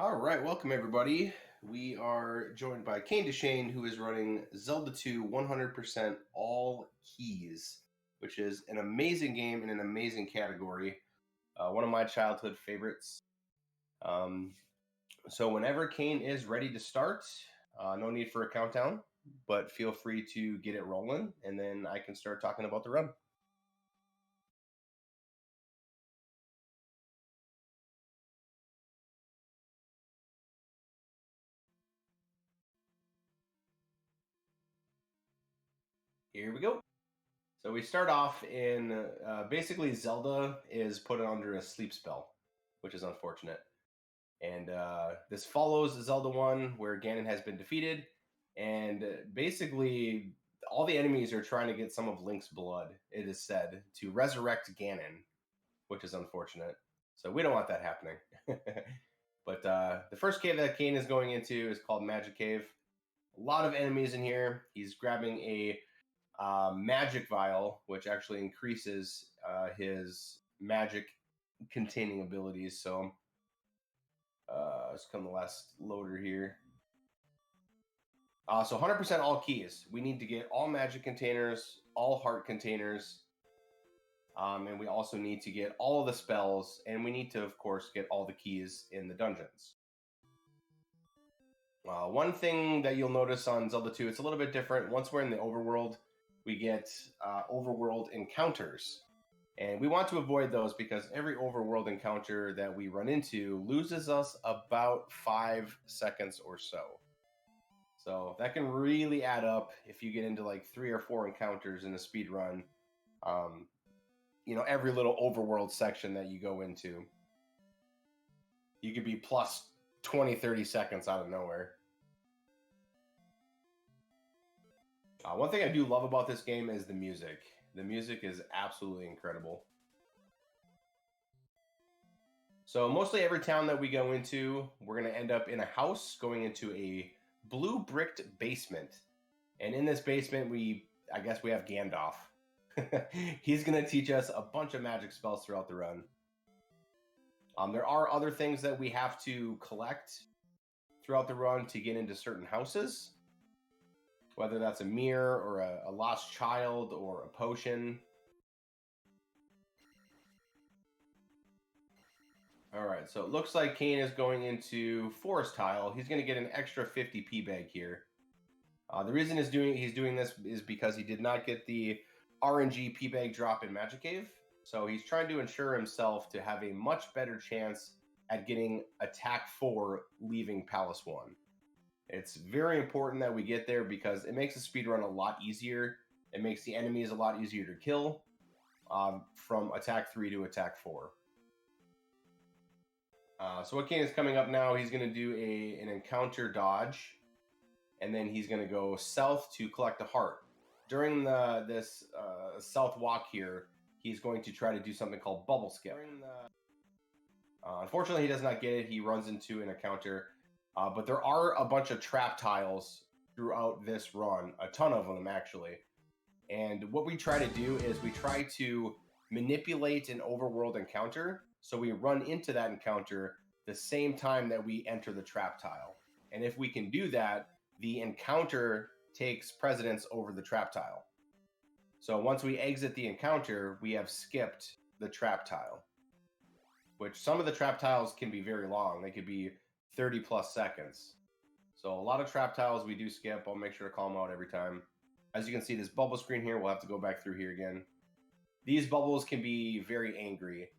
All right, welcome everybody. We are joined by KainDeschain, who is running Zelda 2 100% all keys, which is an amazing game in an amazing category. One of my childhood favorites. So whenever Kain is ready to start, no need for a countdown, but feel free to get it rolling, and then I can start talking about the run. Here we go. So we start off in basically Zelda is put under a sleep spell, which is unfortunate. And this follows Zelda 1, where Ganon has been defeated. And basically, all the enemies are trying to get some of Link's blood, it is said, to resurrect Ganon, which is unfortunate. So we don't want that happening. But the first cave that Kain is going into is called Magic Cave. A lot of enemies in here. He's grabbing a magic vial, which actually increases his magic containing abilities. So let's come the last loader here. So 100% all keys. We need to get all magic containers, all heart containers, and we also need to get all of the spells, and we need to, of course, get all the keys in the dungeons. One thing that you'll notice on Zelda 2, it's a little bit different. Once we're in the overworld, we get overworld encounters. And we want to avoid those because every overworld encounter that we run into loses us about 5 seconds or so. So that can really add up if you get into like 3 or 4 encounters in a speed run. Every little overworld section that you go into, you could be plus 20, 30 seconds out of nowhere. One thing I do love about this game is the music. The music is absolutely incredible. So mostly every town that we go into, we're going to end up in a house going into a blue bricked basement. And in this basement, I guess we have Gandalf. He's going to teach us a bunch of magic spells throughout the run. There are other things that we have to collect throughout the run to get into certain houses. Whether that's a mirror or a lost child or a potion. All right, so it looks like Kain is going into Forest Tile. He's going to get an extra 50 P-Bag here. The reason he's doing this is because he did not get the RNG P-Bag drop in Magic Cave. So he's trying to ensure himself to have a much better chance at getting Attack 4 leaving Palace 1. It's very important that we get there because it makes the speedrun a lot easier. It makes the enemies a lot easier to kill from Attack 3 to Attack 4. So what Kain is coming up now, he's going to do an encounter dodge, and then he's going to go south to collect a heart. During this south walk here, he's going to try to do something called Bubble Skip. Unfortunately, he does not get it. He runs into an encounter. But there are a bunch of trap tiles throughout this run, a ton of them actually. And what we try to do is we try to manipulate an overworld encounter, so we run into that encounter the same time that we enter the trap tile. And if we can do that, the encounter takes precedence over the trap tile. So once we exit the encounter, we have skipped the trap tile, which some of the trap tiles can be very long. They could be 30 plus seconds. So a lot of trap tiles we do skip. I'll make sure to call them out every time. As you can see, this bubble screen here, we'll have to go back through here again. These bubbles can be very angry.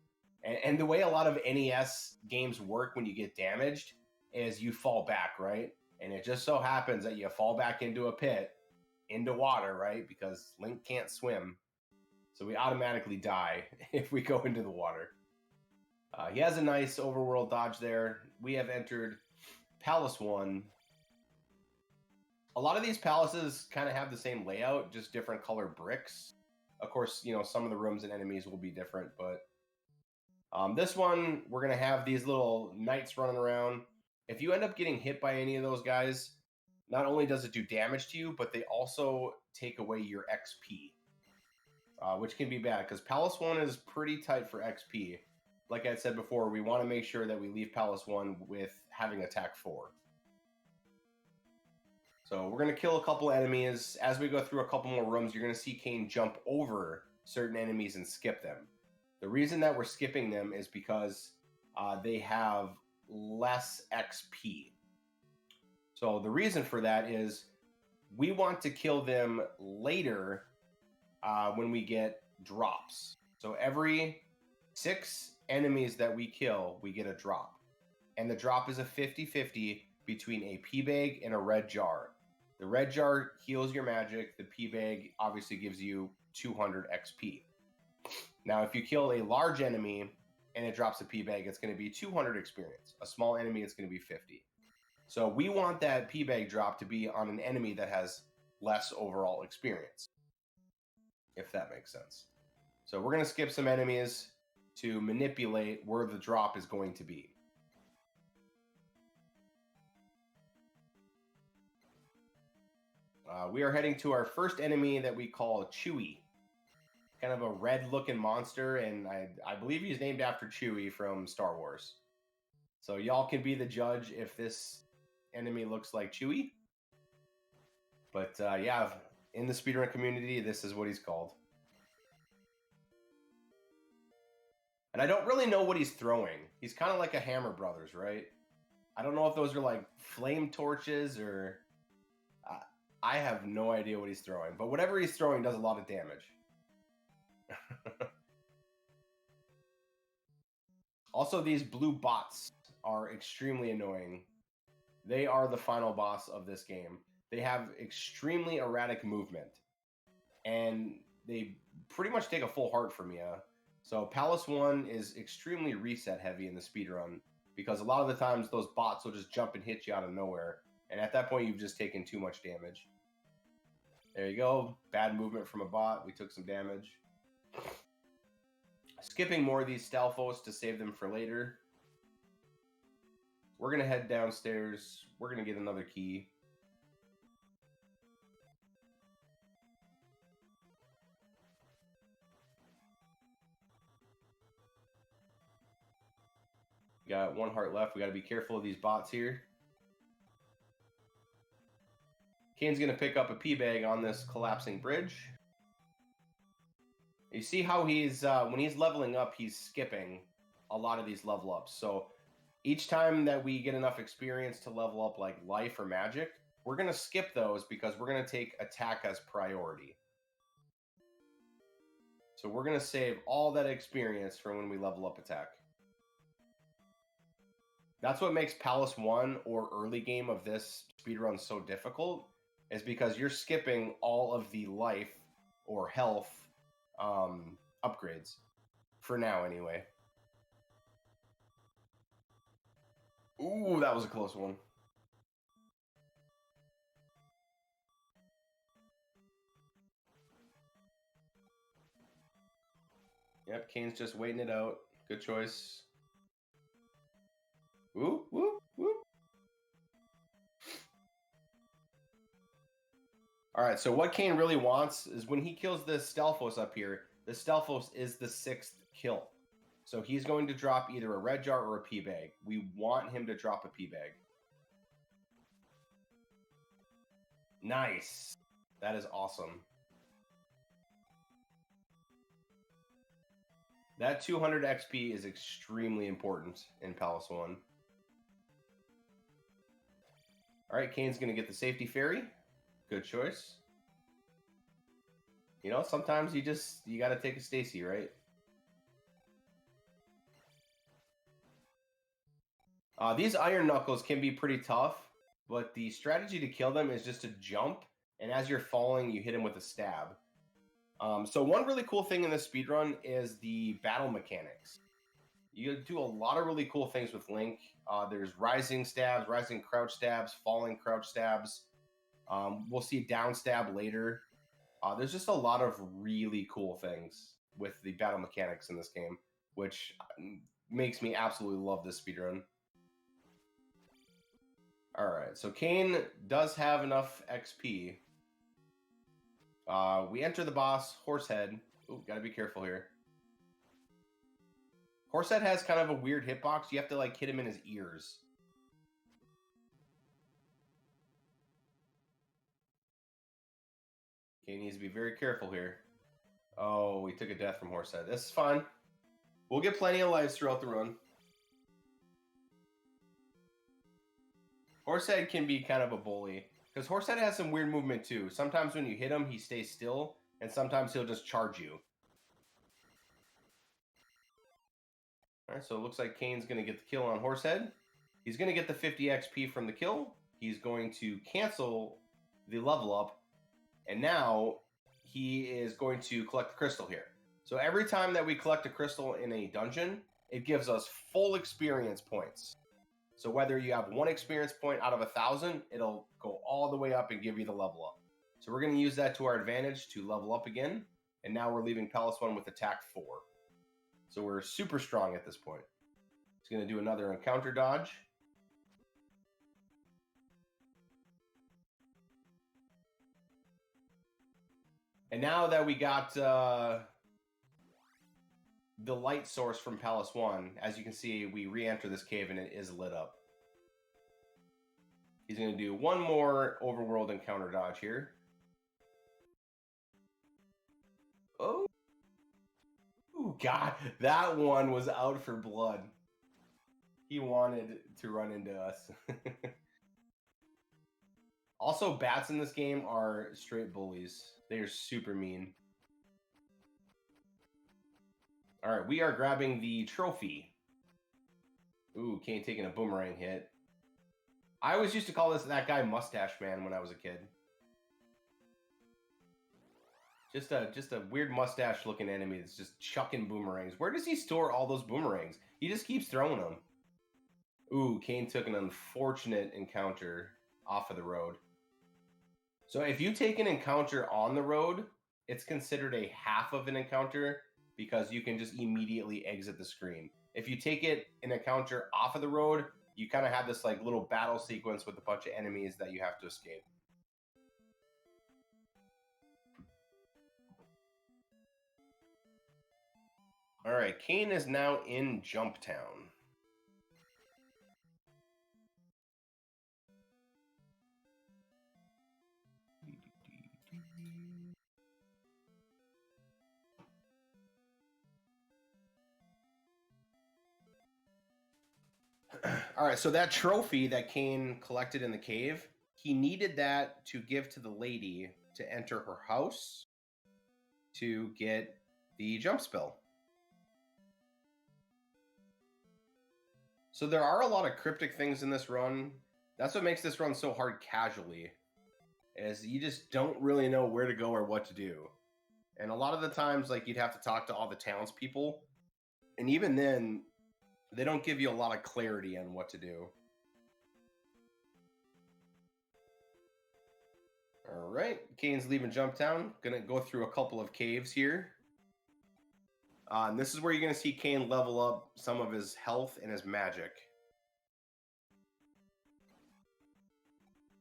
And the way a lot of NES games work when you get damaged is you fall back, right? And it just so happens that you fall back into a pit, into water, right? Because Link can't swim. So we automatically die if we go into the water. He has a nice overworld dodge there. We have entered Palace 1. A lot of these palaces kind of have the same layout, just different color bricks. Of course, some of the rooms and enemies will be different, but this one, we're going to have these little knights running around. If you end up getting hit by any of those guys, not only does it do damage to you, but they also take away your XP, which can be bad, because Palace 1 is pretty tight for XP. like I said before, we want to make sure that we leave Palace 1 with having attack 4. So we're going to kill a couple enemies. As we go through a couple more rooms, you're going to see Kain jump over certain enemies and skip them. The reason that we're skipping them is because they have less XP. So the reason for that is we want to kill them later when we get drops. So every 6 enemies that we kill, we get a drop. And the drop is a 50-50 between a pea bag and a red jar. The red jar heals your magic. The pea bag obviously gives you 200 XP. Now, if you kill a large enemy and it drops a pea bag, it's going to be 200 experience. A small enemy, it's going to be 50. So we want that pea bag drop to be on an enemy that has less overall experience, if that makes sense. So we're going to skip some enemies to manipulate where the drop is going to be. We are heading to our first enemy that we call Chewie. Kind of a red-looking monster, and I believe he's named after Chewie from Star Wars. So y'all can be the judge if this enemy looks like Chewie. But yeah, in the speedrun community, this is what he's called. And I don't really know what he's throwing. He's kind of like a Hammer Brothers, right? I don't know if those are like flame torches or... I have no idea what he's throwing. But whatever he's throwing does a lot of damage. Also, these blue bots are extremely annoying. They are the final boss of this game. They have extremely erratic movement. And they pretty much take a full heart from you. So Palace 1 is extremely reset heavy in the speedrun, because a lot of the times those bots will just jump and hit you out of nowhere. And at that point, you've just taken too much damage. There you go. Bad movement from a bot. We took some damage. Skipping more of these Stalfos to save them for later. We're going to head downstairs. We're going to get another key. We got 1 heart left. We got to be careful of these bots here. Kain's going to pick up a pea bag on this collapsing bridge. You see how he's, when he's leveling up, he's skipping a lot of these level ups. So each time that we get enough experience to level up like life or magic, we're going to skip those because we're going to take attack as priority. So we're going to save all that experience for when we level up attack. That's what makes Palace 1 or early game of this speedrun so difficult, is because you're skipping all of the life or health upgrades. For now, anyway. Ooh, that was a close one. Yep, Kain's just waiting it out. Good choice. Woo, woo, woo. Alright, so what Kain really wants is when he kills this Stalfos up here, the Stalfos is the 6th kill. So he's going to drop either a red jar or a pea bag. We want him to drop a pea bag. Nice. That is awesome. That 200 XP is extremely important in Palace 1. Alright, Kain's going to get the safety fairy. Good choice. You know, sometimes you gotta take a Stacy, right? These Iron Knuckles can be pretty tough, but the strategy to kill them is just to jump, and as you're falling, you hit him with a stab. So one really cool thing in this speedrun is the battle mechanics. You do a lot of really cool things with Link. There's rising stabs, rising crouch stabs, falling crouch stabs. We'll see down stab later. There's just a lot of really cool things with the battle mechanics in this game, which makes me absolutely love this speedrun. Alright, so Kain does have enough XP. We enter the boss, Horsehead. Ooh, gotta be careful here. Horsehead has kind of a weird hitbox. You have to like hit him in his ears. Okay, he needs to be very careful here. Oh, we took a death from Horsehead. This is fine. We'll get plenty of lives throughout the run. Horsehead can be kind of a bully, because Horsehead has some weird movement too. Sometimes when you hit him, he stays still, and sometimes he'll just charge you. All right, so it looks like Kain's going to get the kill on Horsehead. He's going to get the 50 XP from the kill. He's going to cancel the level up, and now he is going to collect the crystal here. So every time that we collect a crystal in a dungeon, it gives us full experience points. So whether you have 1 experience point out of 1,000, it'll go all the way up and give you the level up. So we're going to use that to our advantage to level up again. And now we're leaving Palace 1 with attack 4. So we're super strong at this point. He's going to do another encounter dodge. And now that we got the light source from Palace 1, as you can see, we re-enter this cave and it is lit up. He's going to do one more overworld encounter dodge here. Oh, God, that one was out for blood. He wanted to run into us. Also, bats in this game are straight bullies. They are super mean. All right, we are grabbing the trophy. Ooh, Kain taking a boomerang hit. I always used to call that guy Mustache Man when I was a kid. Just a weird mustache-looking enemy that's just chucking boomerangs. Where does he store all those boomerangs? He just keeps throwing them. Ooh, Kain took an unfortunate encounter off of the road. So if you take an encounter on the road, it's considered a half of an encounter because you can just immediately exit the screen. If you take an encounter off of the road, you kind of have this like little battle sequence with a bunch of enemies that you have to escape. All right, Kain is now in Jump Town. All right, so that trophy that Kain collected in the cave, he needed that to give to the lady to enter her house to get the jump spell. So there are a lot of cryptic things in this run. That's what makes this run so hard casually, is you just don't really know where to go or what to do. And a lot of the times, like, you'd have to talk to all the townspeople, and even then, they don't give you a lot of clarity on what to do. All right, Kain's leaving Jump Town. Gonna go through a couple of caves here. And this is where you're gonna see Kain level up some of his health and his magic.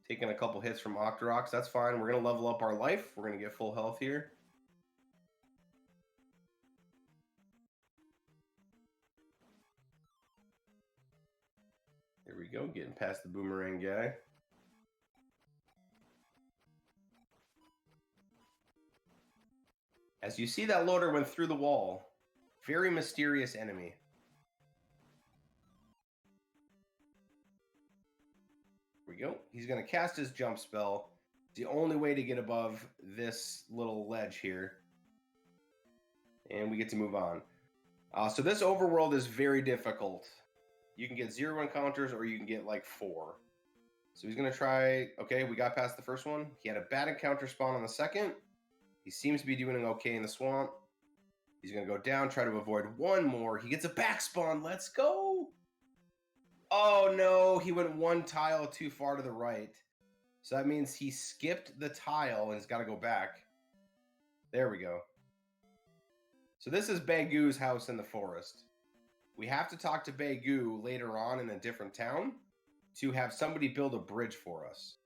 Taking a couple hits from Octoroks, that's fine. We're gonna level up our life. We're gonna get full health here. There we go, getting past the boomerang guy. As you see, that loader went through the wall. Very mysterious enemy. There we go. He's going to cast his jump spell. It's the only way to get above this little ledge here. And we get to move on. So this overworld is very difficult. You can get 0 encounters or you can get like 4. So he's going to try... Okay, we got past the first one. He had a bad encounter spawn on the second. He seems to be doing okay in the swamp. He's going to go down, try to avoid one more. He gets a back spawn. Let's go! Oh, no. He went one tile too far to the right. So that means he skipped the tile and has got to go back. There we go. So this is Bagoo's house in the forest. We have to talk to Bagoo later on in a different town to have somebody build a bridge for us.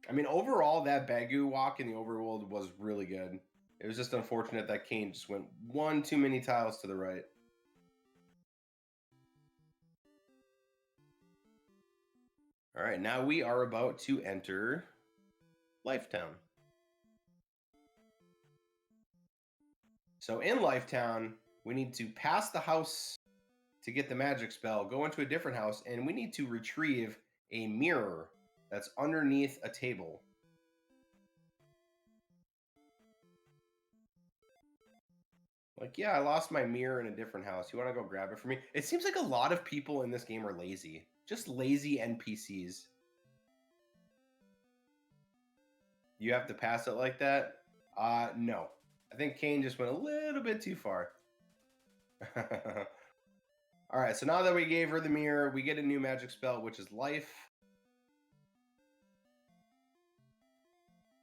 I mean, overall, that Bagoo walk in the overworld was really good. It was just unfortunate that Kain just went one too many tiles to the right. All right, now we are about to enter Lifetown. So in Lifetown, we need to pass the house to get the magic spell, go into a different house, and we need to retrieve a mirror that's underneath a table. Like, yeah, I lost my mirror in a different house. You want to go grab it for me? It seems like a lot of people in this game are lazy. Just lazy NPCs. You have to pass it like that? No. I think Kain just went a little bit too far. All right, so now that we gave her the mirror, we get a new magic spell, which is life.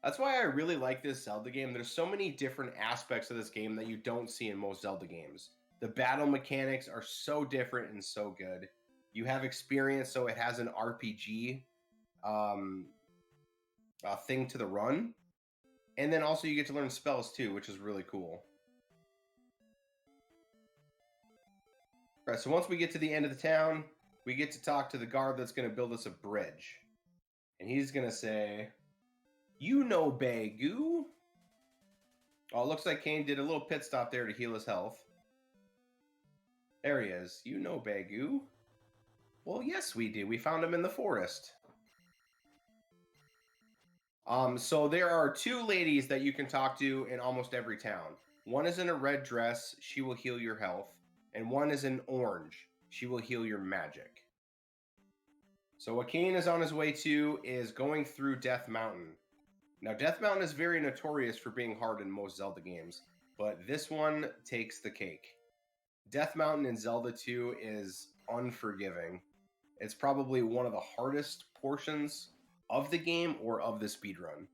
That's why I really like this Zelda game. There's so many different aspects of this game that you don't see in most Zelda games. The battle mechanics are so different and so good. You have experience, so it has an RPG thing to the run. And then also you get to learn spells too, which is really cool. All right, so once we get to the end of the town, we get to talk to the guard that's going to build us a bridge. And he's going to say, "You know Bagoo." Oh, it looks like Kain did a little pit stop there to heal his health. There he is. "You know Bagoo." Well, yes, we do. We found him in the forest. So there are two ladies that you can talk to in almost every town. One is in a red dress. She will heal your health. And one is in orange. She will heal your magic. So what Kain is on his way to is going through Death Mountain. Now, Death Mountain is very notorious for being hard in most Zelda games, but this one takes the cake. Death Mountain in Zelda 2 is unforgiving. It's probably one of the hardest portions of the game or of the speedrun.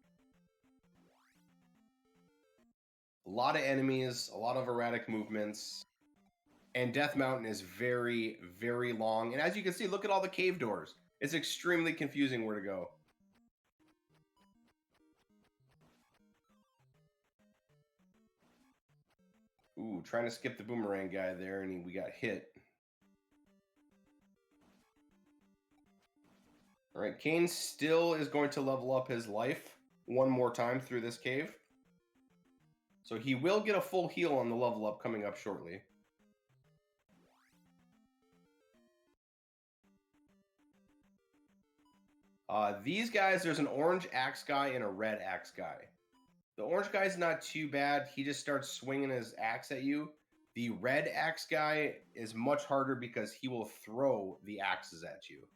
A lot of enemies, a lot of erratic movements, and Death Mountain is very, very long. And as you can see, look at all the cave doors. It's extremely confusing where to go. Ooh, trying to skip the boomerang guy there, and we got hit. All right, Kain still is going to level up his life one more time through this cave. So he will get a full heal on the level up coming up shortly. These guys, there's an orange axe guy and a red axe guy. The orange guy's not too bad. He just starts swinging his axe at you. The red axe guy is much harder because he will throw the axes at you.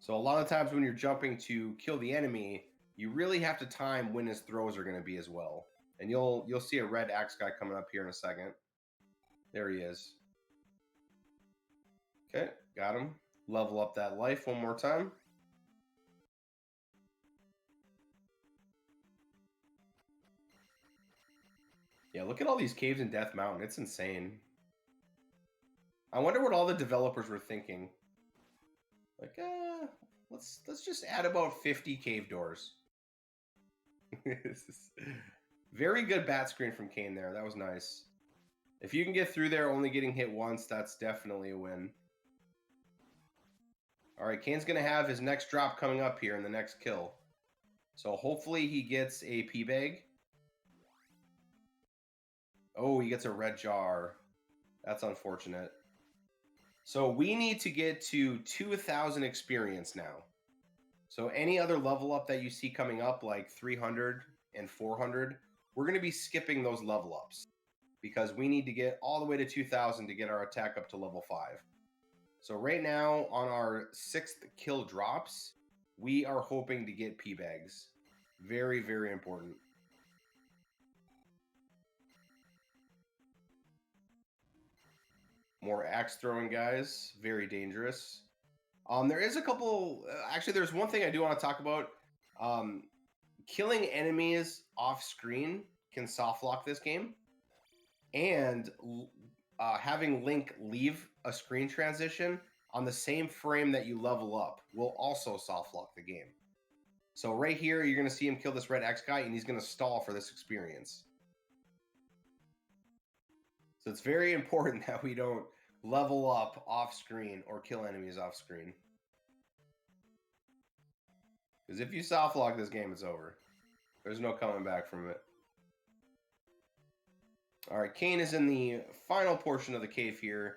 So a lot of times when you're jumping to kill the enemy, you really have to time when his throws are going to be as well. And you'll see a red axe guy coming up here in a second. There he is. Okay, got him. Level up that life one more time. Yeah, look at all these caves in Death Mountain. It's insane. I wonder what all the developers were thinking. Like, let's just add about 50 cave doors. Very good bat screen from Kain there. That was nice. If you can get through there only getting hit once, that's definitely a win. All right, Kain's going to have his next drop coming up here in the next kill. So hopefully he gets a P-Bag. Oh, he gets a red jar. That's unfortunate. So we need to get to 2,000 experience now. So any other level up that you see coming up, like 300 and 400, we're going to be skipping those level ups because we need to get all the way to 2,000 to get our attack up to level 5. So right now on our 6th kill drops, we are hoping to get P-Bags. Very, very important. More axe throwing guys, very dangerous. There is a couple, actually there's one thing I do want to talk about. Killing enemies off screen can soft lock this game. And having Link leave a screen transition on the same frame that you level up will also soft lock the game. So right here, you're going to see him kill this red X guy, and he's going to stall for this experience. So it's very important that we don't level up off screen or kill enemies off screen. Because if you soft lock this game, it's over. There's no coming back from it. Alright, Kain is in the final portion of the cave here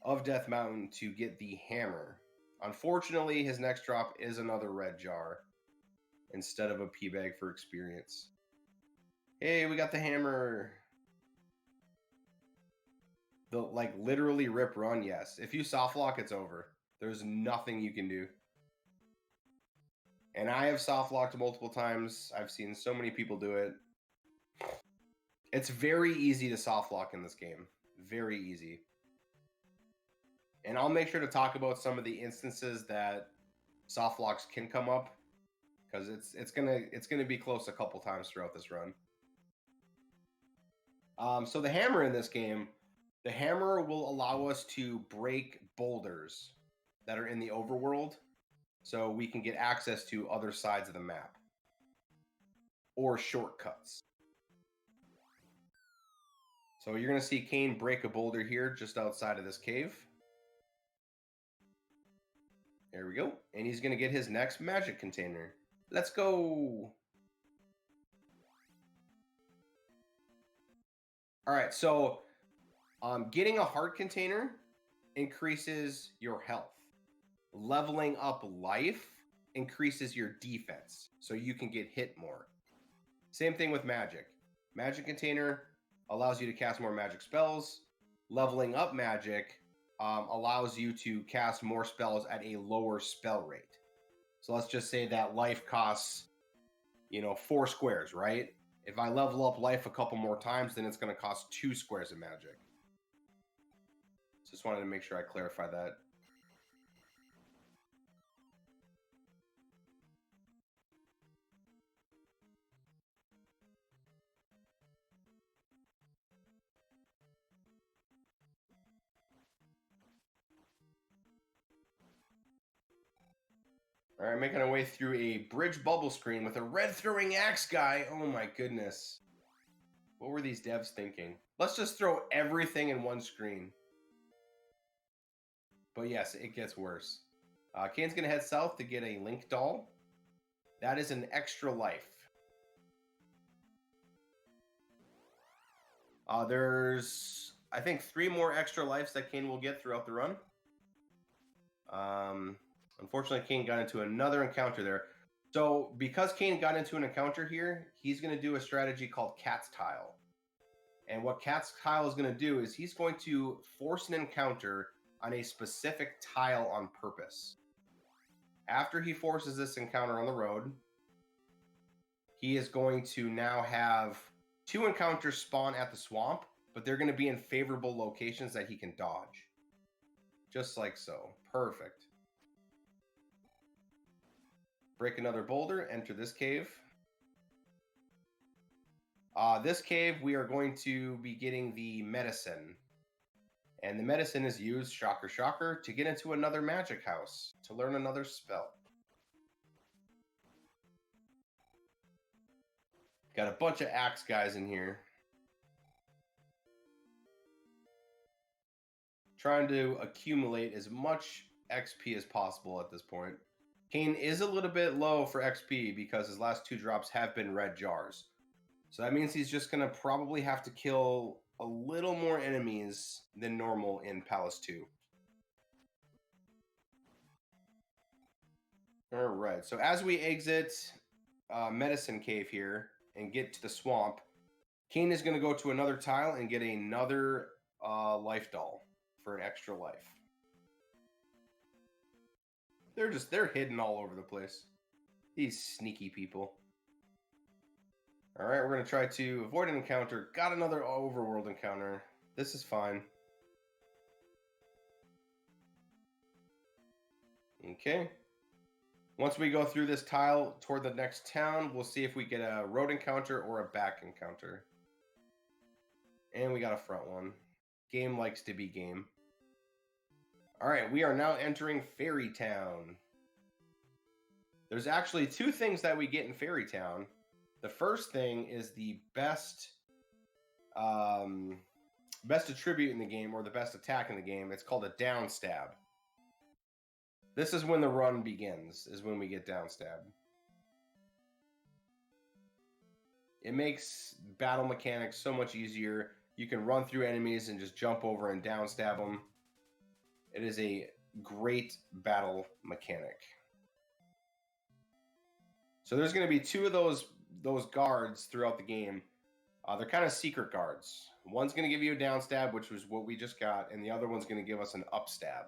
of Death Mountain to get the hammer. Unfortunately, his next drop is another red jar instead of a P bag for experience. Hey, we got the hammer. The, like, literally rip run, yes. If you soft lock, it's over. There's nothing you can do. And I have soft locked multiple times. I've seen so many people do it. It's very easy to soft lock in this game. Very easy. And I'll make sure to talk about some of the instances that soft locks can come up, because it's gonna be close a couple times throughout this run. So the hammer in this game, the hammer will allow us to break boulders that are in the overworld, so we can get access to other sides of the map or shortcuts. So you're going to see Kain break a boulder here just outside of this cave. There we go. And he's going to get his next magic container. Let's go. All right, so getting a heart container increases your health. Leveling up life increases your defense, so you can get hit more. Same thing with magic. Magic container allows you to cast more magic spells. Leveling up magic allows you to cast more spells at a lower spell rate. So let's just say that life costs, 4 squares, right? If I level up life a couple more times, then it's going to cost 2 squares of magic. Just wanted to make sure I clarify that. All right, making our way through a bridge bubble screen with a red throwing axe guy. Oh my goodness. What were these devs thinking? Let's just throw everything in one screen. But yes, it gets worse. Kain's going to head south to get a Link doll. That is an extra life. There's, I think, 3 more extra lives that Kain will get throughout the run. Unfortunately, Kain got into another encounter there. So because Kain got into an encounter here, he's going to do a strategy called Cat's Tile. And what Cat's Tile is going to do is he's going to force an encounter on a specific tile on purpose. After he forces this encounter on the road, he is going to now have 2 encounters spawn at the swamp, but they're going to be in favorable locations that he can dodge. Just like so. Perfect. Break another boulder, enter this cave. This cave, we are going to be getting the medicine. And the medicine is used, shocker, shocker, to get into another magic house, to learn another spell. Got a bunch of axe guys in here. Trying to accumulate as much XP as possible at this point. Kain is a little bit low for XP because his last 2 drops have been red jars. So that means he's just going to probably have to kill a little more enemies than normal in Palace 2. Alright, so as we exit Medicine Cave here and get to the swamp, Kain is going to go to another tile and get another life doll for an extra life. They're hidden all over the place. These sneaky people. Alright, we're going to try to avoid an encounter. Got another overworld encounter. This is fine. Okay. Once we go through this tile toward the next town, we'll see if we get a road encounter or a back encounter. And we got a front one. Game likes to be game. Alright, we are now entering Fairy Town. There's actually 2 things that we get in Fairy Town. The first thing is the best best attribute in the game, or the best attack in the game. It's called a down stab. This is when the run begins, is when we get down stab. It makes battle mechanics so much easier. You can run through enemies and just jump over and down stab them. It is a great battle mechanic. So there's going to be two of those guards throughout the game. They're kind of secret guards. One's going to give you a down stab, which was what we just got, and the other one's going to give us an up stab.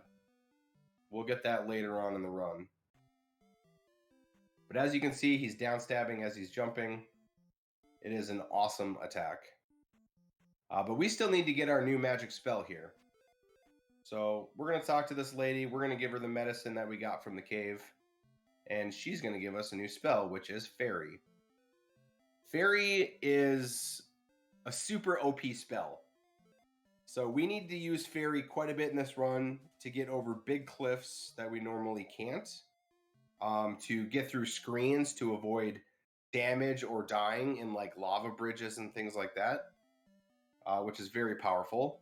We'll get that later on in the run. But as you can see, he's down stabbing as he's jumping. It is an awesome attack. But we still need to get our new magic spell here. So we're going to talk to this lady. We're going to give her the medicine that we got from the cave. And she's going to give us a new spell, which is Fairy. Fairy is a super OP spell. So we need to use Fairy quite a bit in this run to get over big cliffs that we normally can't. To get through screens to avoid damage or dying in like lava bridges and things like that. Which is very powerful.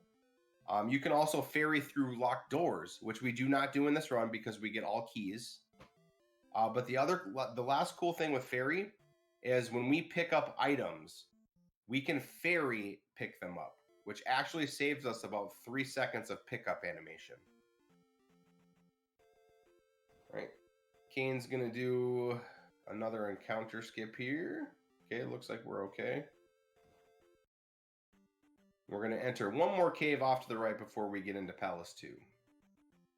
You can also Fairy through locked doors, which we do not do in this run because we get all keys. But the last cool thing with Fairy is when we pick up items, we can Fairy pick them up, which actually saves us about 3 seconds of pickup animation. All right, Kain's gonna do another encounter skip here. Okay, looks like we're okay. We're going to enter one more cave off to the right before we get into Palace 2.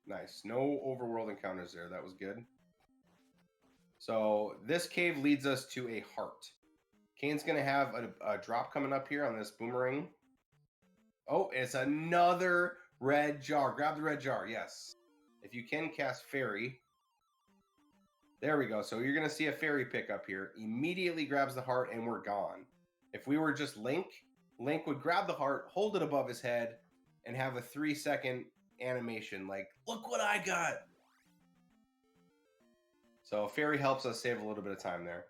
Nice. No overworld encounters there. That was good. So this cave leads us to a heart. Kain's going to have a drop coming up here on this boomerang. Oh, it's another red jar. Grab the red jar. Yes. If you can cast Fairy. There we go. So you're going to see a Fairy pick up here. Immediately grabs the heart and we're gone. If we were just Link would grab the heart, hold it above his head, and have a 3-second animation like, look what I got! So Fairy helps us save a little bit of time there.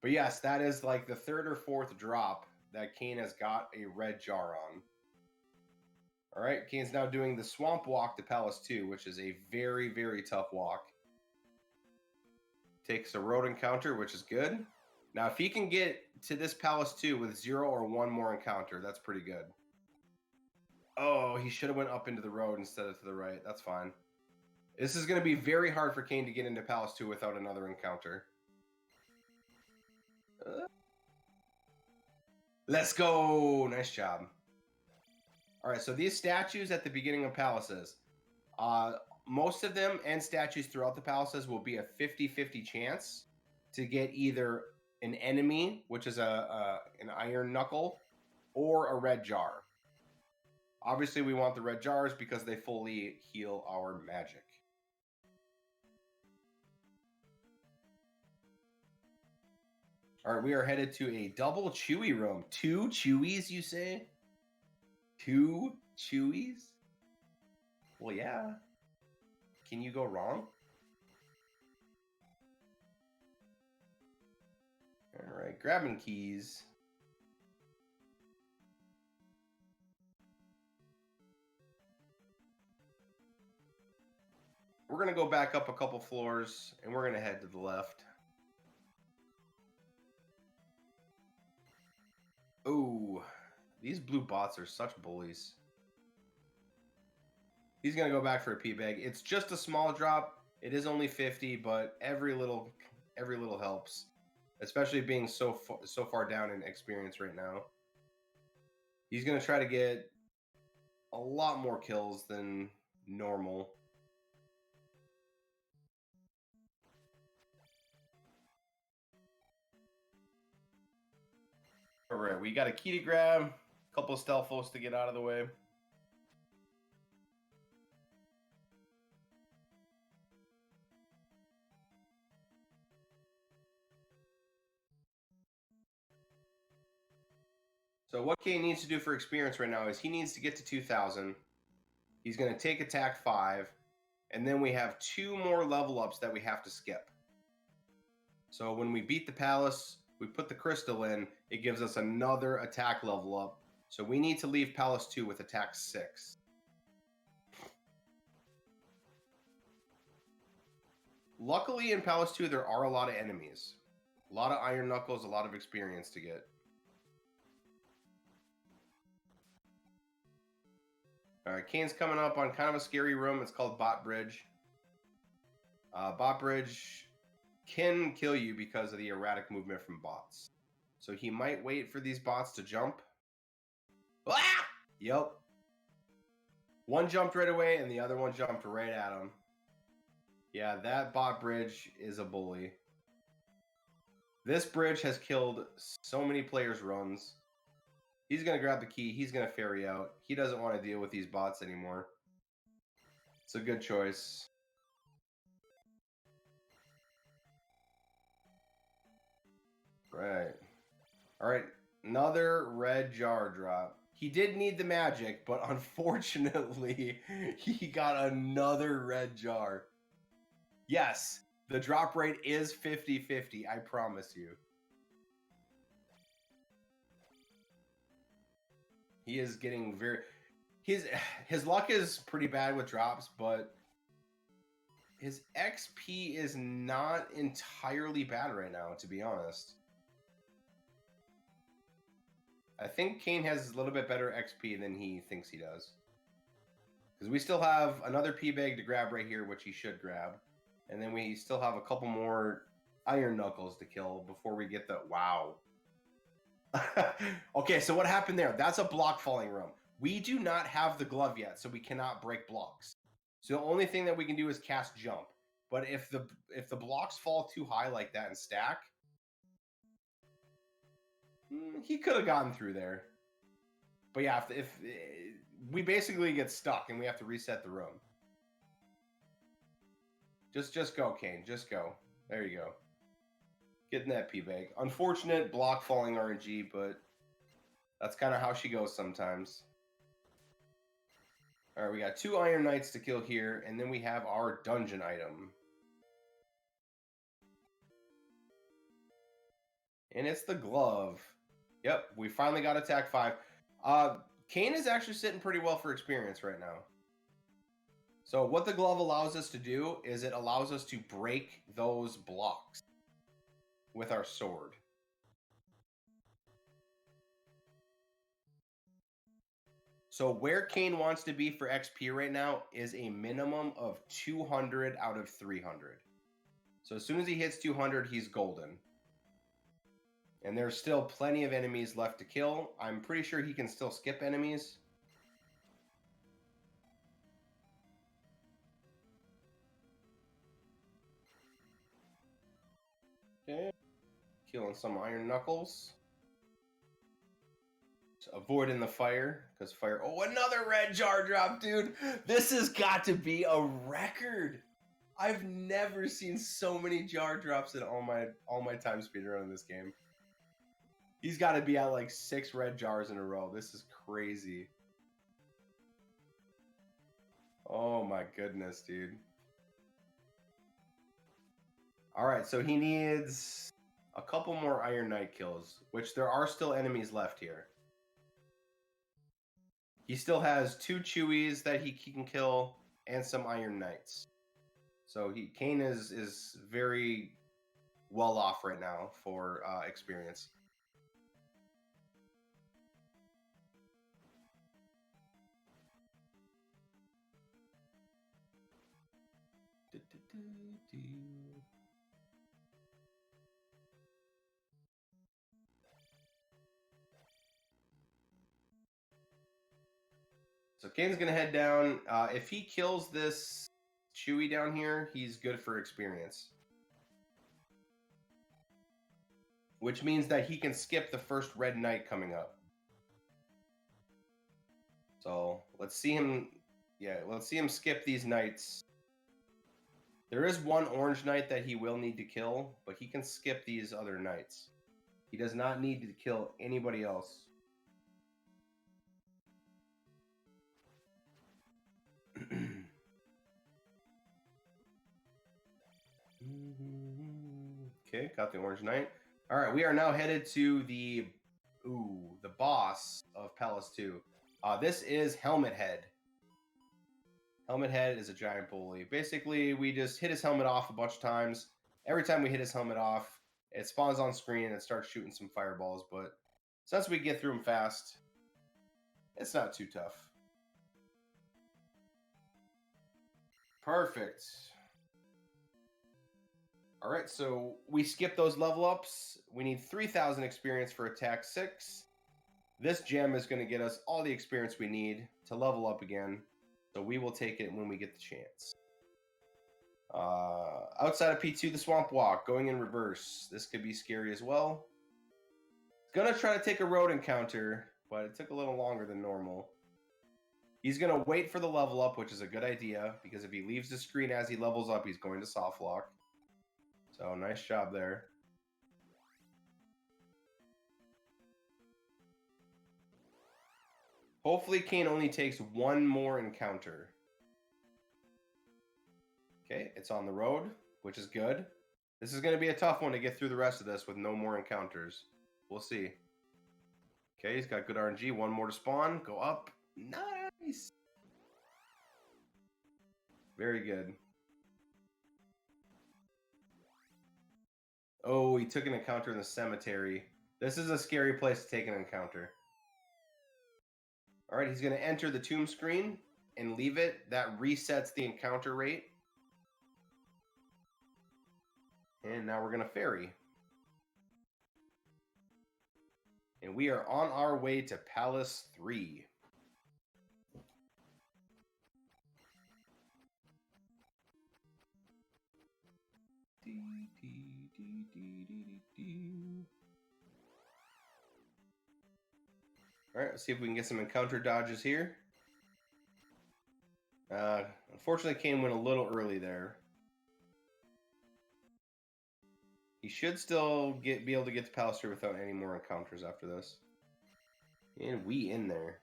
But yes, that is like the 3rd or 4th drop that Kain has got a red jar on. Alright, Kain's now doing the Swamp Walk to Palace 2, which is a very, very tough walk. Takes a road encounter, which is good. Now, if he can get to this Palace 2 with 0 or 1 more encounter, that's pretty good. Oh, he should have went up into the road instead of to the right. That's fine. This is going to be very hard for Kain to get into Palace 2 without another encounter. Let's go! Nice job. Alright, so these statues at the beginning of palaces, most of them and statues throughout the palaces will be a 50-50 chance to get either an enemy, which is an iron knuckle, or a red jar. Obviously, we want the red jars because they fully heal our magic. All right, we are headed to a double Chewy room. 2 Chewies, you say? 2 Chewies? Well, yeah. Can you go wrong? All right, grabbing keys. We're going to go back up a couple floors, and we're going to head to the left. Ooh, these blue bots are such bullies. He's going to go back for a pee bag. It's just a small drop. It is only 50, but every little helps. Especially being so far down in experience right now. He's going to try to get a lot more kills than normal. Alright, we got a key to grab. A couple of stealthos to get out of the way. So what Kain needs to do for experience right now is he needs to get to 2,000. He's going to take attack 5. And then we have 2 more level ups that we have to skip. So when we beat the palace, we put the crystal in, it gives us another attack level up So we need to leave Palace 2 with attack 6. Luckily in Palace 2, there are a lot of enemies. A lot of Iron Knuckles, a lot of experience to get. Alright, Kain's coming up on kind of a scary room. It's called Bot Bridge. Bot Bridge can kill you because of the erratic movement from bots. So he might wait for these bots to jump. Ah! Yep. One jumped right away and the other one jumped right at him. Yeah, that Bot Bridge is a bully. This bridge has killed so many players' runs. He's going to grab the key. He's going to ferry out. He doesn't want to deal with these bots anymore. It's a good choice. Right. All right. Another red jar drop. He did need the magic, but unfortunately, he got another red jar. Yes, the drop rate is 50-50, I promise you. He is getting very... His luck is pretty bad with drops, but his XP is not entirely bad right now, to be honest. I think Kain has a little bit better XP than he thinks he does. Because we still have another P-Bag to grab right here, which he should grab. And then we still have a couple more Iron Knuckles to kill before we get the... Wow. Okay, so what happened there? That's a block falling room. We do not have the glove yet, so we cannot break blocks. So the only thing that we can do is cast jump. But if the blocks fall too high like that and stack, he could have gotten through there. But yeah, if we basically get stuck and we have to reset the room. Just go, Kain. Just go. There you go. Getting that P-Bag. Unfortunate block falling RNG, but that's kind of how she goes sometimes. All right, we got 2 Iron Knights to kill here, and then we have our dungeon item. And it's the glove. Yep, we finally got attack 5. Kain is actually sitting pretty well for experience right now. So what the glove allows us to do is it allows us to break those blocks with our sword. So where Kain wants to be for XP right now is a minimum of 200 out of 300. So as soon as he hits 200, he's golden. And there's still plenty of enemies left to kill. I'm pretty sure he can still skip enemies. Okay. Killing some Iron Knuckles. Just avoiding the fire, because fire... Oh, another red jar drop, dude! This has got to be a record! I've never seen so many jar drops in all my time speedrun in this game. He's got to be at like 6 red jars in a row. This is crazy. Oh my goodness, dude. Alright, so he needs a couple more Iron Knight kills, which there are still enemies left here. He still has 2 Chewies that he can kill and some Iron Knights. So Kain is very well off right now for experience. So Kain's going to head down. If he kills this Chewie down here, he's good for experience. Which means that he can skip the first red knight coming up. So let's see him... Yeah, let's see him skip these knights. There is one orange knight that he will need to kill, but he can skip these other knights. He does not need to kill anybody else. Okay, got the orange knight. All right, we are now headed to the boss of Palace 2. This is Helmet Head. Helmet Head is a giant bully. Basically, we just hit his helmet off a bunch of times. Every time we hit his helmet off, it spawns on screen and it starts shooting some fireballs. But since we get through them fast, it's not too tough. Perfect. All right, so we skip those level ups. We need 3,000 experience for attack 6. This gem is going to get us all the experience we need to level up again. So we will take it when we get the chance. Outside of P2, the Swamp Walk, going in reverse. This could be scary as well. Gonna try to take a road encounter, but it took a little longer than normal. He's going to wait for the level up, which is a good idea, because if he leaves the screen as he levels up, he's going to soft lock. So, nice job there. Hopefully, Kain only takes one more encounter. Okay, it's on the road, which is good. This is going to be a tough one to get through the rest of this with no more encounters. We'll see. Okay, he's got good RNG. One more to spawn. Go up. Nice. Very good. Oh, he took an encounter in the cemetery. This is a scary place to take an encounter. All right, he's going to enter the tomb screen and leave it. That resets the encounter rate. And now we're going to ferry. And we are on our way to Palace 3. All right, let's see if we can get some encounter dodges here. Unfortunately, Kain went a little early there. He should still be able to get to Palace 3 without any more encounters after this. And we in there.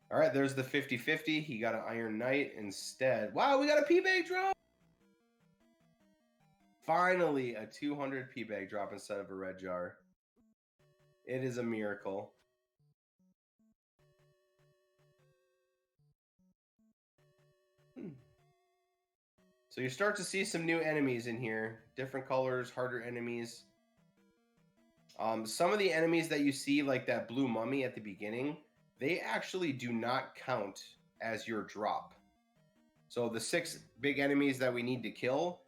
All right, there's the 50-50. He got an Iron Knight instead. Wow, we got a P-Bag drop! Finally, a 200 P-Bag drop instead of a red jar. It is a miracle. So you start to see some new enemies in here. Different colors, harder enemies. Some of the enemies that you see, like that blue mummy at the beginning, they actually do not count as your drop. So the 6 big enemies that we need to kill,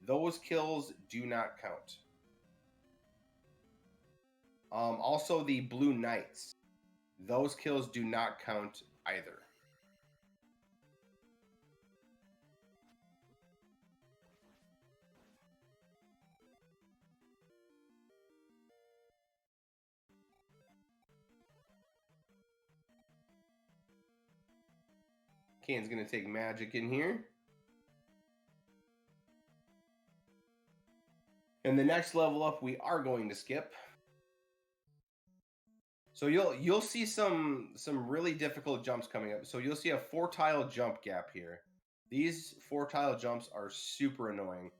those kills do not count. Also, the blue knights, those kills do not count either. Kain's going to take magic in here. And the next level up we are going to skip. So you'll see some really difficult jumps coming up. So you'll see a 4-tile jump gap here. These 4-tile jumps are super annoying.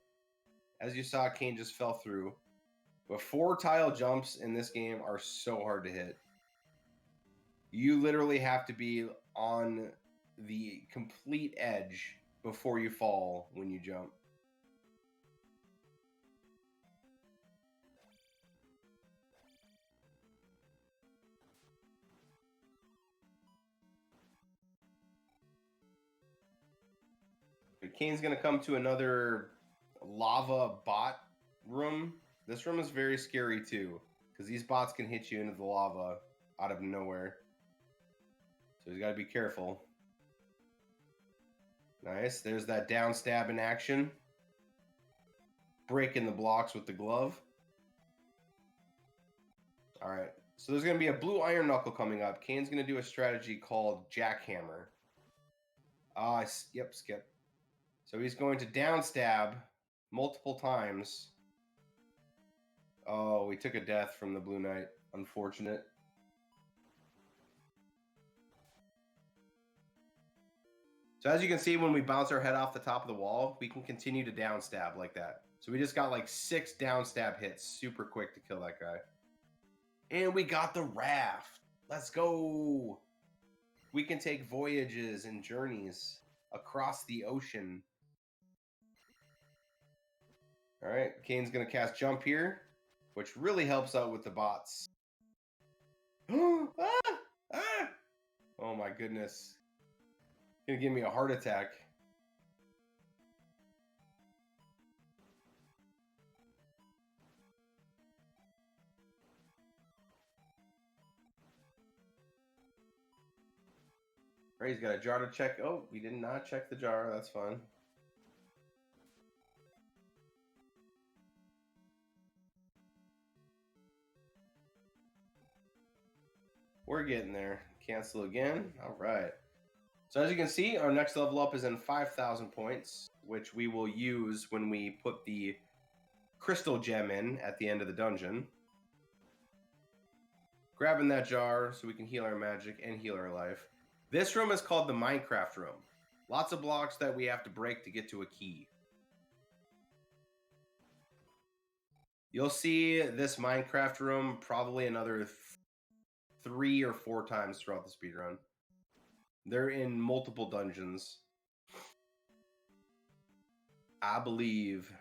As you saw, Kain just fell through. But 4-tile jumps in this game are so hard to hit. You literally have to be on the complete edge before you fall when you jump. Kain's going to come to another lava bot room. This room is very scary too, because these bots can hit you into the lava out of nowhere. So he's got to be careful. Nice. There's that down stab in action. Breaking the blocks with the glove. All right. So there's going to be a blue iron knuckle coming up. Kain's going to do a strategy called jackhammer. Yep, skip. So he's going to down stab multiple times. Oh, we took a death from the blue knight. Unfortunate. So as you can see, when we bounce our head off the top of the wall, we can continue to down stab like that. So we just got like 6 down stab hits super quick to kill that guy. And we got the raft. Let's go. We can take voyages and journeys across the ocean. All right, Kain's going to cast Jump here, which really helps out with the bots. Ah! Ah! Oh my goodness. Gonna give me a heart attack. All right, he's got a jar to check. Oh, we did not check the jar. That's fine. We're getting there. Cancel again. All right. So as you can see, our next level up is in 5,000 points, which we will use when we put the crystal gem in at the end of the dungeon. Grabbing that jar so we can heal our magic and heal our life. This room is called the Minecraft room. Lots of blocks that we have to break to get to a key. You'll see this Minecraft room probably another 3 or 4 times throughout the speedrun. They're in multiple dungeons. I believe.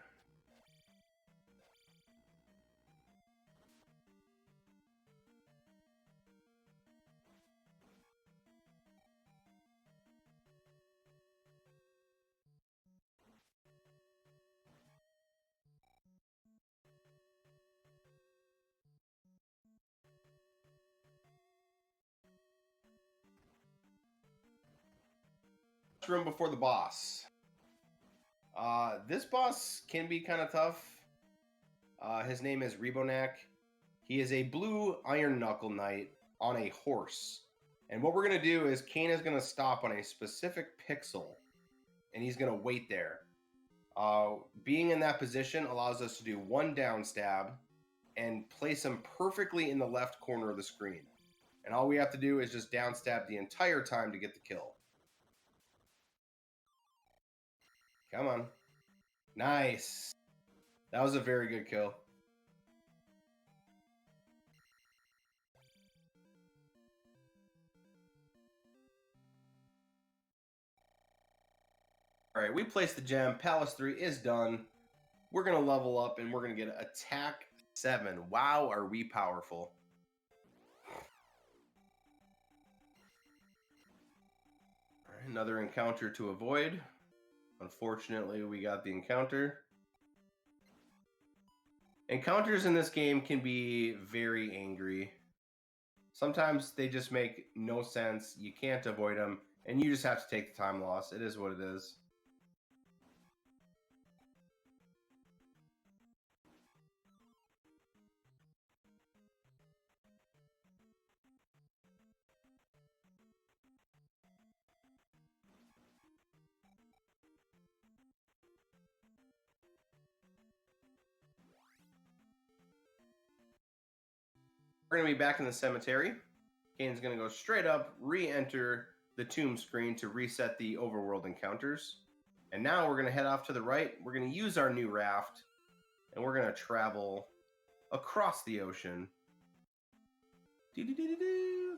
Room before the boss. This boss can be kind of tough. His name is Rebonak. He is a blue Iron Knuckle Knight on a horse. And what we're going to do is Kain is going to stop on a specific pixel. And he's going to wait there. Being in that position allows us to do one down stab and place him perfectly in the left corner of the screen. And all we have to do is just down stab the entire time to get the kill. Come on. Nice. That was a very good kill. All right, we placed the gem. Palace 3 is done. We're going to level up and we're going to get attack 7. Wow, are we powerful. All right, another encounter to avoid. Unfortunately, we got the encounter. Encounters in this game can be very angry. Sometimes they just make no sense. You can't avoid them, and you just have to take the time loss. It is what it is. We're going to be back in the cemetery. Kain's going to go straight up, re-enter the tomb screen to reset the overworld encounters. And now we're going to head off to the right. We're going to use our new raft, and we're going to travel across the ocean. Doo-doo-doo-doo-doo.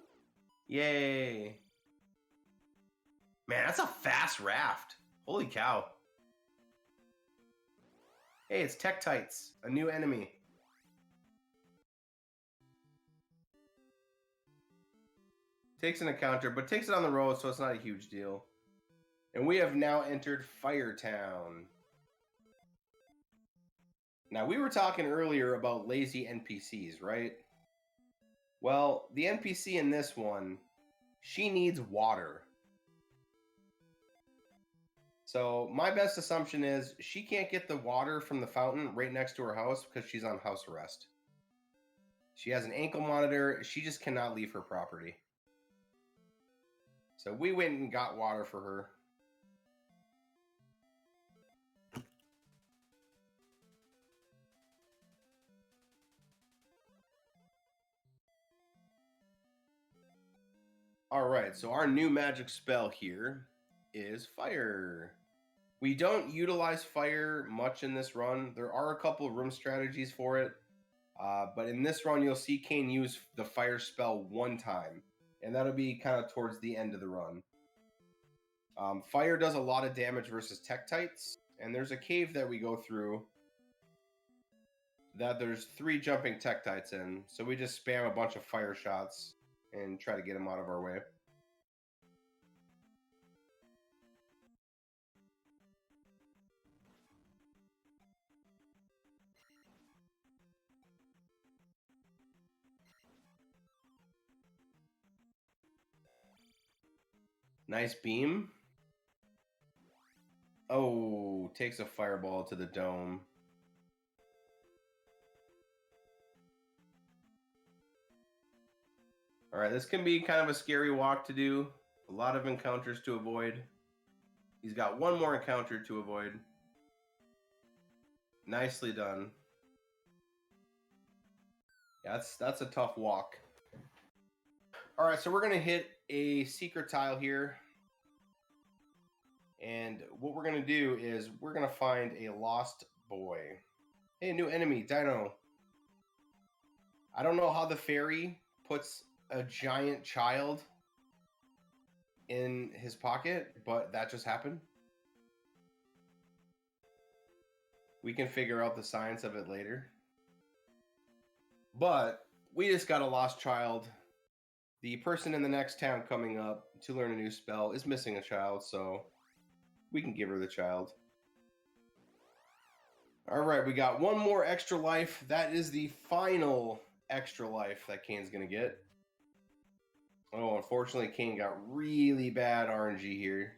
Yay. Man, that's a fast raft. Holy cow. Hey, it's Tektites, a new enemy. Takes an encounter, but takes it on the road, so it's not a huge deal. And we have now entered Firetown. Now, we were talking earlier about lazy NPCs, right? Well, the NPC in this one, she needs water. So my best assumption is she can't get the water from the fountain right next to her house because she's on house arrest. She has an ankle monitor. She just cannot leave her property. So we went and got water for her. All right, so our new magic spell here is fire. We don't utilize fire much in this run. There are a couple of room strategies for it. But in this run, you'll see Kain use the fire spell one time, and that'll be kind of towards the end of the run. Fire does a lot of damage versus Tektites, and there's a cave that we go through that there's 3 jumping Tektites in, so we just spam a bunch of fire shots and try to get them out of our way. Nice beam. Oh, takes a fireball to the dome. All right, this can be kind of a scary walk to do. A lot of encounters to avoid. He's got one more encounter to avoid. Nicely done. Yeah, that's a tough walk. All right, so we're going to hit a secret tile here. And what we're going to do is we're going to find a lost boy. Hey, new enemy, Dino. I don't know how the fairy puts a giant child in his pocket, but that just happened. We can figure out the science of it later. But we just got a lost child. The person in the next town coming up to learn a new spell is missing a child, so we can give her the child. All right, we got one more extra life. That is the final extra life that Kain's going to get. Oh, unfortunately, Kain got really bad RNG here.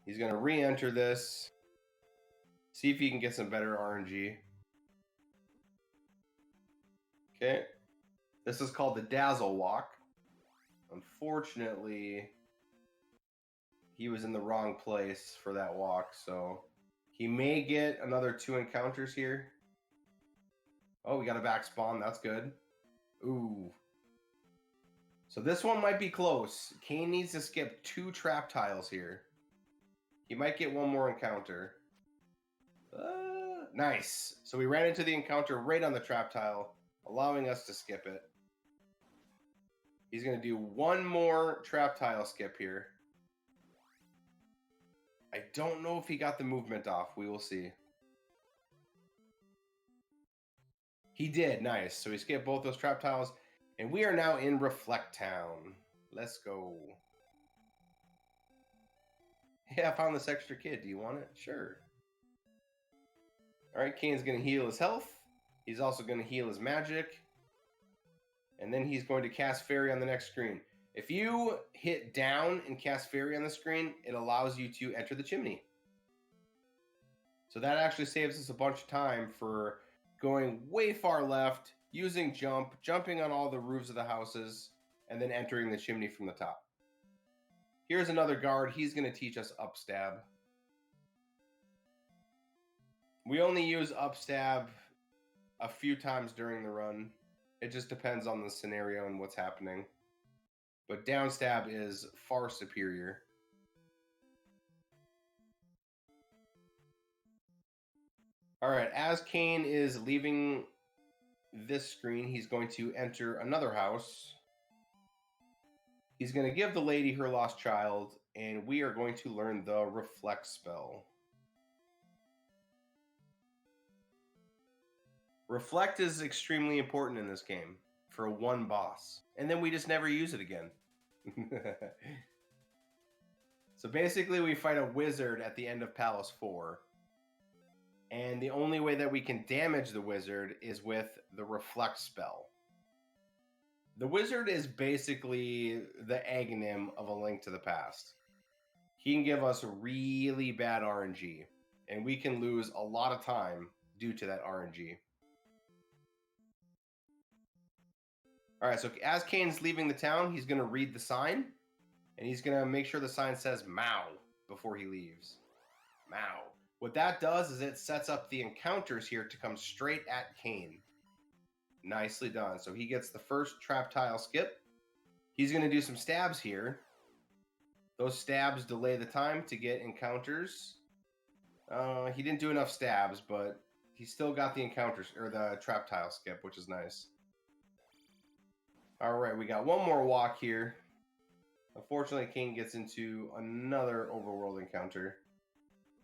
He's going to re-enter this. See if he can get some better RNG. Okay. This is called the Dazzle Walk. Unfortunately, he was in the wrong place for that walk, so he may get another 2 encounters here. Oh, we got a back spawn. That's good. Ooh. So this one might be close. Kain needs to skip 2 trap tiles here. He might get one more encounter. Nice. So we ran into the encounter right on the trap tile, allowing us to skip it. He's going to do one more trap tile skip here. I don't know if he got the movement off. We will see. He did. Nice. So he skipped both those trap tiles. And we are now in Reflect Town. Let's go. Yeah, I found this extra kid. Do you want it? Sure. All right, Kain's going to heal his health. He's also going to heal his magic. And then he's going to cast Fairy on the next screen. If you hit down and cast Fairy on the screen, it allows you to enter the chimney. So that actually saves us a bunch of time for going way far left, using jump, jumping on all the roofs of the houses, and then entering the chimney from the top. Here's another guard. He's going to teach us upstab. We only use upstab a few times during the run. It just depends on the scenario and what's happening. But downstab is far superior. All right, as Kain is leaving this screen, he's going to enter another house. He's going to give the lady her lost child, and we are going to learn the Reflect spell. Reflect is extremely important in this game for one boss, and then we just never use it again. So basically, we fight a wizard at the end of Palace 4, and the only way that we can damage the wizard is with the Reflect spell. The wizard is basically the Aghanim of A Link to the Past. He can give us really bad RNG, and we can lose a lot of time due to that RNG. All right, so as Kain's leaving the town, he's going to read the sign, and he's going to make sure the sign says Mao before he leaves. Mao. What that does is it sets up the encounters here to come straight at Kain. Nicely done. So he gets the first trap tile skip. He's going to do some stabs here. Those stabs delay the time to get encounters. He didn't do enough stabs, but He's still got the encounters or the trap tile skip, which is nice. All right, we got one more walk here. Unfortunately, Kain gets into another overworld encounter.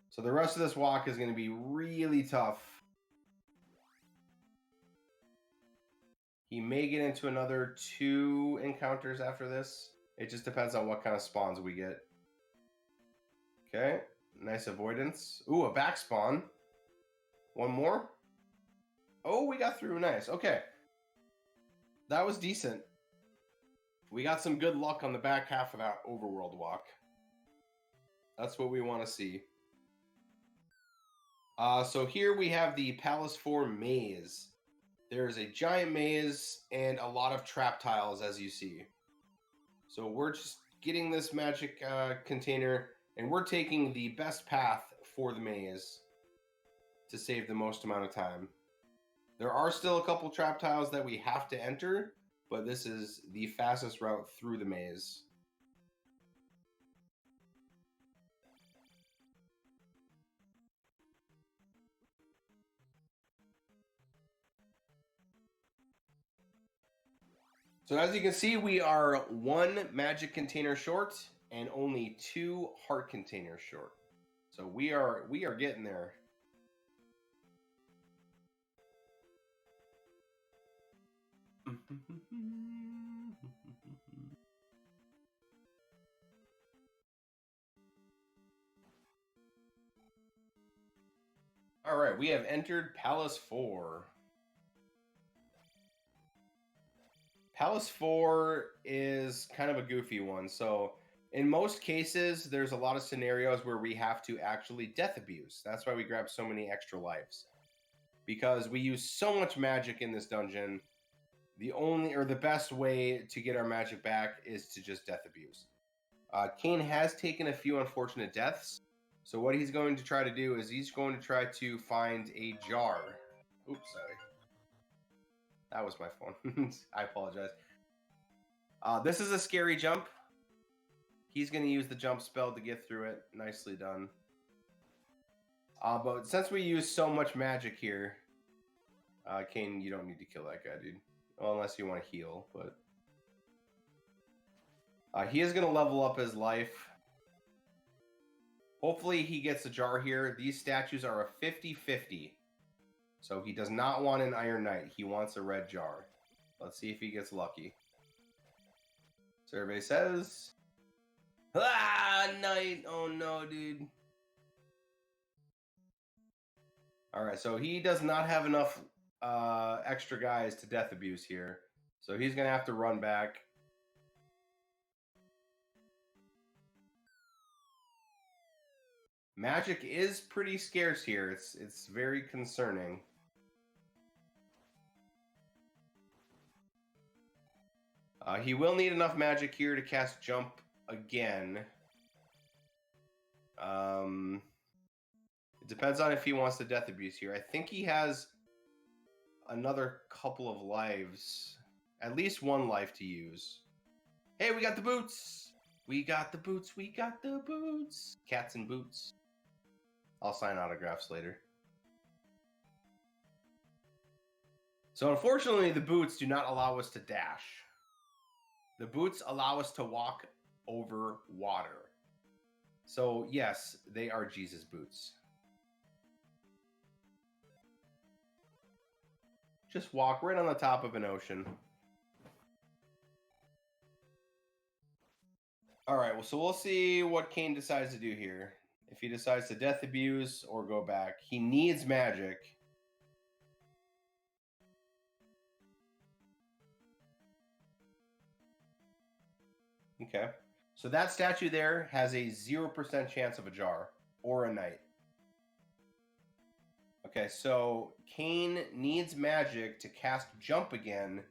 So the rest of this walk is going to be really tough. He may get into another 2 encounters after this. It just depends on what kind of spawns we get. Okay, nice avoidance. Ooh, a back spawn. One more. Oh, we got through. Nice. Okay. That was decent. We got some good luck on the back half of that overworld walk. That's what we want to see. So here we have the Palace 4 maze. There's a giant maze and a lot of trap tiles, as you see. So we're just getting this magic container, and we're taking the best path for the maze to save the most amount of time. There are still a couple trap tiles that we have to enter, but this is the fastest route through the maze. So as you can see, we are 1 magic container short and only 2 heart containers short. So we are getting there. All right, we have entered Palace 4. Palace 4 is kind of a goofy one. So in most cases, there's a lot of scenarios where we have to actually death abuse. That's why we grab so many extra lives. Because we use so much magic in this dungeon, the best way to get our magic back is to just death abuse. Kain has taken a few unfortunate deaths. So what he's going to try to do is he's going to try to find a jar. Oops, sorry. That was my phone. I apologize. This is a scary jump. He's going to use the jump spell to get through it. Nicely done. But since we use so much magic here, Kain, you don't need to kill that guy, dude. Well, unless you want to heal, but... he is going to level up his life. Hopefully he gets a jar here. These statues are a 50-50. So he does not want an Iron Knight. He wants a red jar. Let's see if he gets lucky. Survey says... Ah, Knight! Oh no, dude. Alright, so he does not have enough extra guys to death abuse here. So he's going to have to run back. Magic is pretty scarce here. It's very concerning. He will need enough magic here to cast Jump again. It depends on if he wants to death abuse here. I think he has another couple of lives. At least 1 life to use. Hey, we got the boots! We got the boots, we got the boots! Cats and boots. I'll sign autographs later. So unfortunately, the boots do not allow us to dash. The boots allow us to walk over water. So yes, they are Jesus boots. Just walk right on the top of an ocean. Alright, well, so we'll see what Kain decides to do here. If he decides to death abuse or go back. He needs magic. Okay. So that statue there has a 0% chance of a jar or a knight. Okay, so Kain needs magic to cast Jump again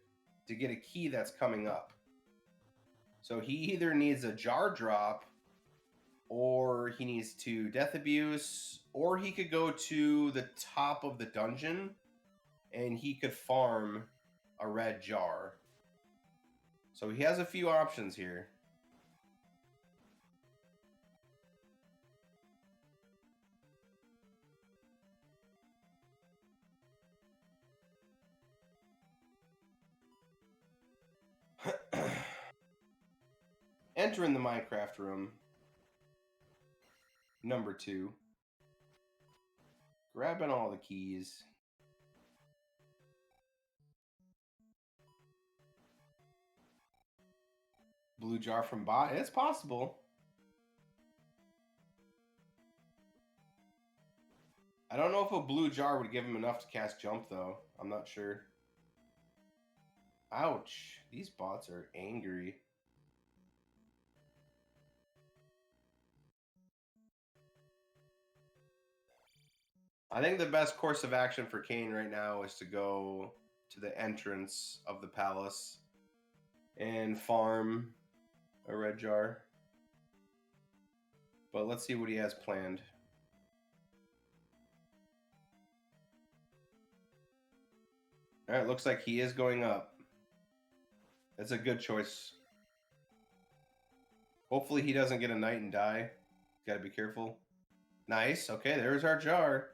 to get a key that's coming up. So he either needs a jar drop, or he needs to death abuse, or he could go to the top of the dungeon and he could farm a red jar. So he has a few options here. Entering the Minecraft room. Number 2. Grabbing all the keys. Blue jar from bot. It's possible. I don't know if a blue jar would give him enough to cast jump, though. I'm not sure. Ouch. These bots are angry. I think the best course of action for Kain right now is to go to the entrance of the palace and farm a red jar. But let's see what he has planned. Alright, looks like he is going up. That's a good choice. Hopefully he doesn't get a knight and die. Gotta be careful. Nice. Okay, there's our jar.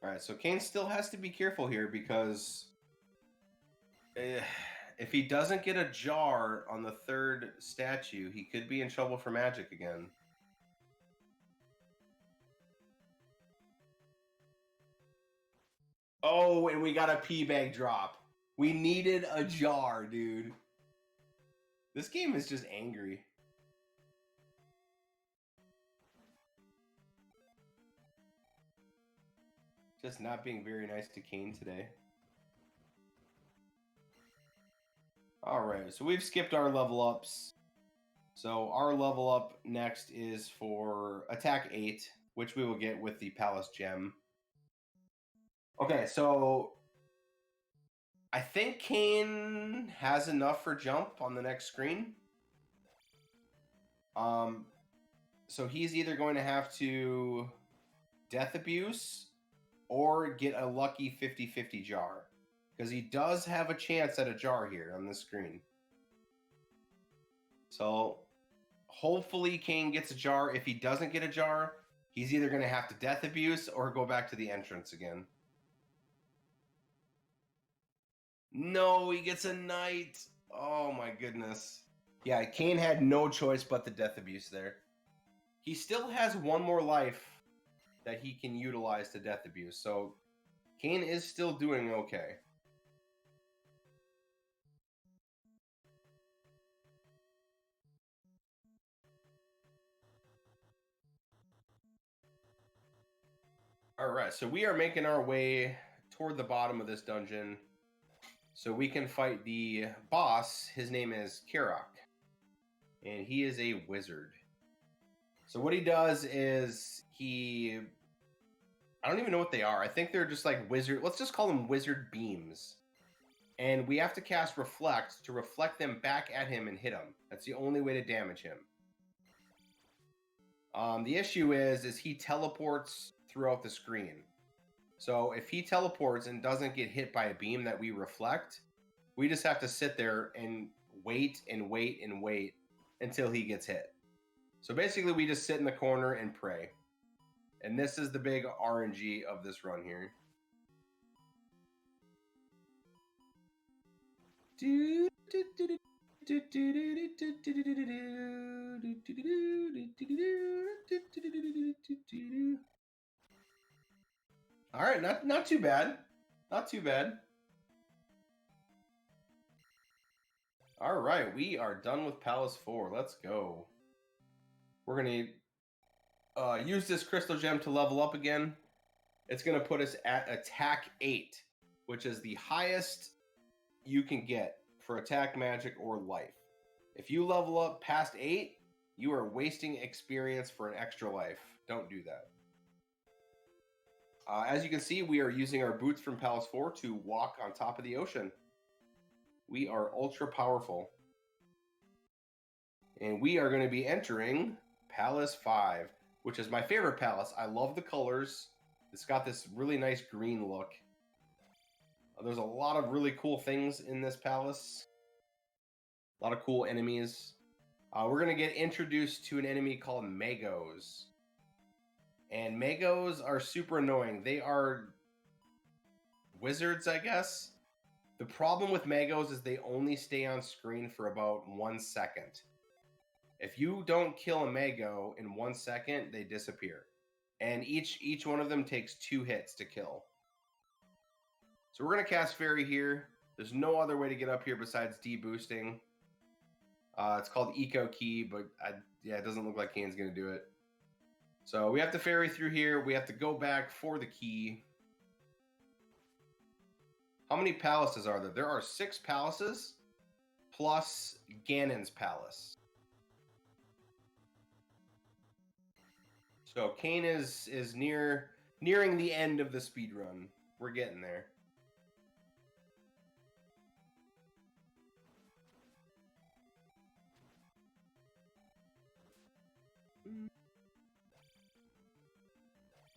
Alright, so Kain still has to be careful here because if he doesn't get a jar on the 3rd statue, he could be in trouble for magic again. Oh, and we got a pea bag drop. We needed a jar, dude. This game is just angry. Just not being very nice to Kain today. Alright, so we've skipped our level ups. So our level up next is for attack 8, which we will get with the Palace Gem. Okay, so I think Kain has enough for jump on the next screen. So he's either going to have to Death Abuse or get a lucky 50-50 jar. Because he does have a chance at a jar here on the screen. So hopefully Kain gets a jar. If he doesn't get a jar, he's either going to have to Death Abuse or go back to the entrance again. No, he gets a knight. Oh my goodness. Yeah, Kain had no choice but the Death Abuse there. He still has one more life that he can utilize to Death Abuse. So Kain is still doing okay. Alright, so we are making our way toward the bottom of this dungeon so we can fight the boss. His name is Kirok, and he is a wizard. So what he does is I don't even know what they are. I think they're just like wizard, let's just call them wizard beams. And we have to cast Reflect to reflect them back at him and hit him. That's the only way to damage him. The issue is he teleports throughout the screen. So if he teleports and doesn't get hit by a beam that we reflect, we just have to sit there and wait and wait and wait until he gets hit. So basically we just sit in the corner and pray. And this is the big RNG of this run here. All right, not too bad. Not too bad. All right, we are done with Palace 4. Let's go. We're going to use this crystal gem to level up again. It's going to put us at attack 8, which is the highest you can get for attack, magic, or life. If you level up past 8, you are wasting experience for an extra life. Don't do that. As you can see, we are using our boots from Palace 4 to walk on top of the ocean. We are ultra powerful. And we are going to be entering Palace 5, which is my favorite palace. I love the colors. It's got this really nice green look. There's a lot of really cool things in this palace. A lot of cool enemies. We're going to get introduced to an enemy called Magos. And Magos are super annoying. They are wizards, I guess. The problem with Magos is they only stay on screen for about 1 second. If you don't kill a Mago in 1 second, they disappear. And each one of them takes 2 hits to kill. So we're going to cast Fairy here. There's no other way to get up here besides deboosting. It's called Eco Key, but yeah, it doesn't look like Kain's going to do it. So we have to Fairy through here. We have to go back for the key. How many palaces are there? There are 6 palaces plus Ganon's palace. So Kain is nearing the end of the speed run. We're getting there.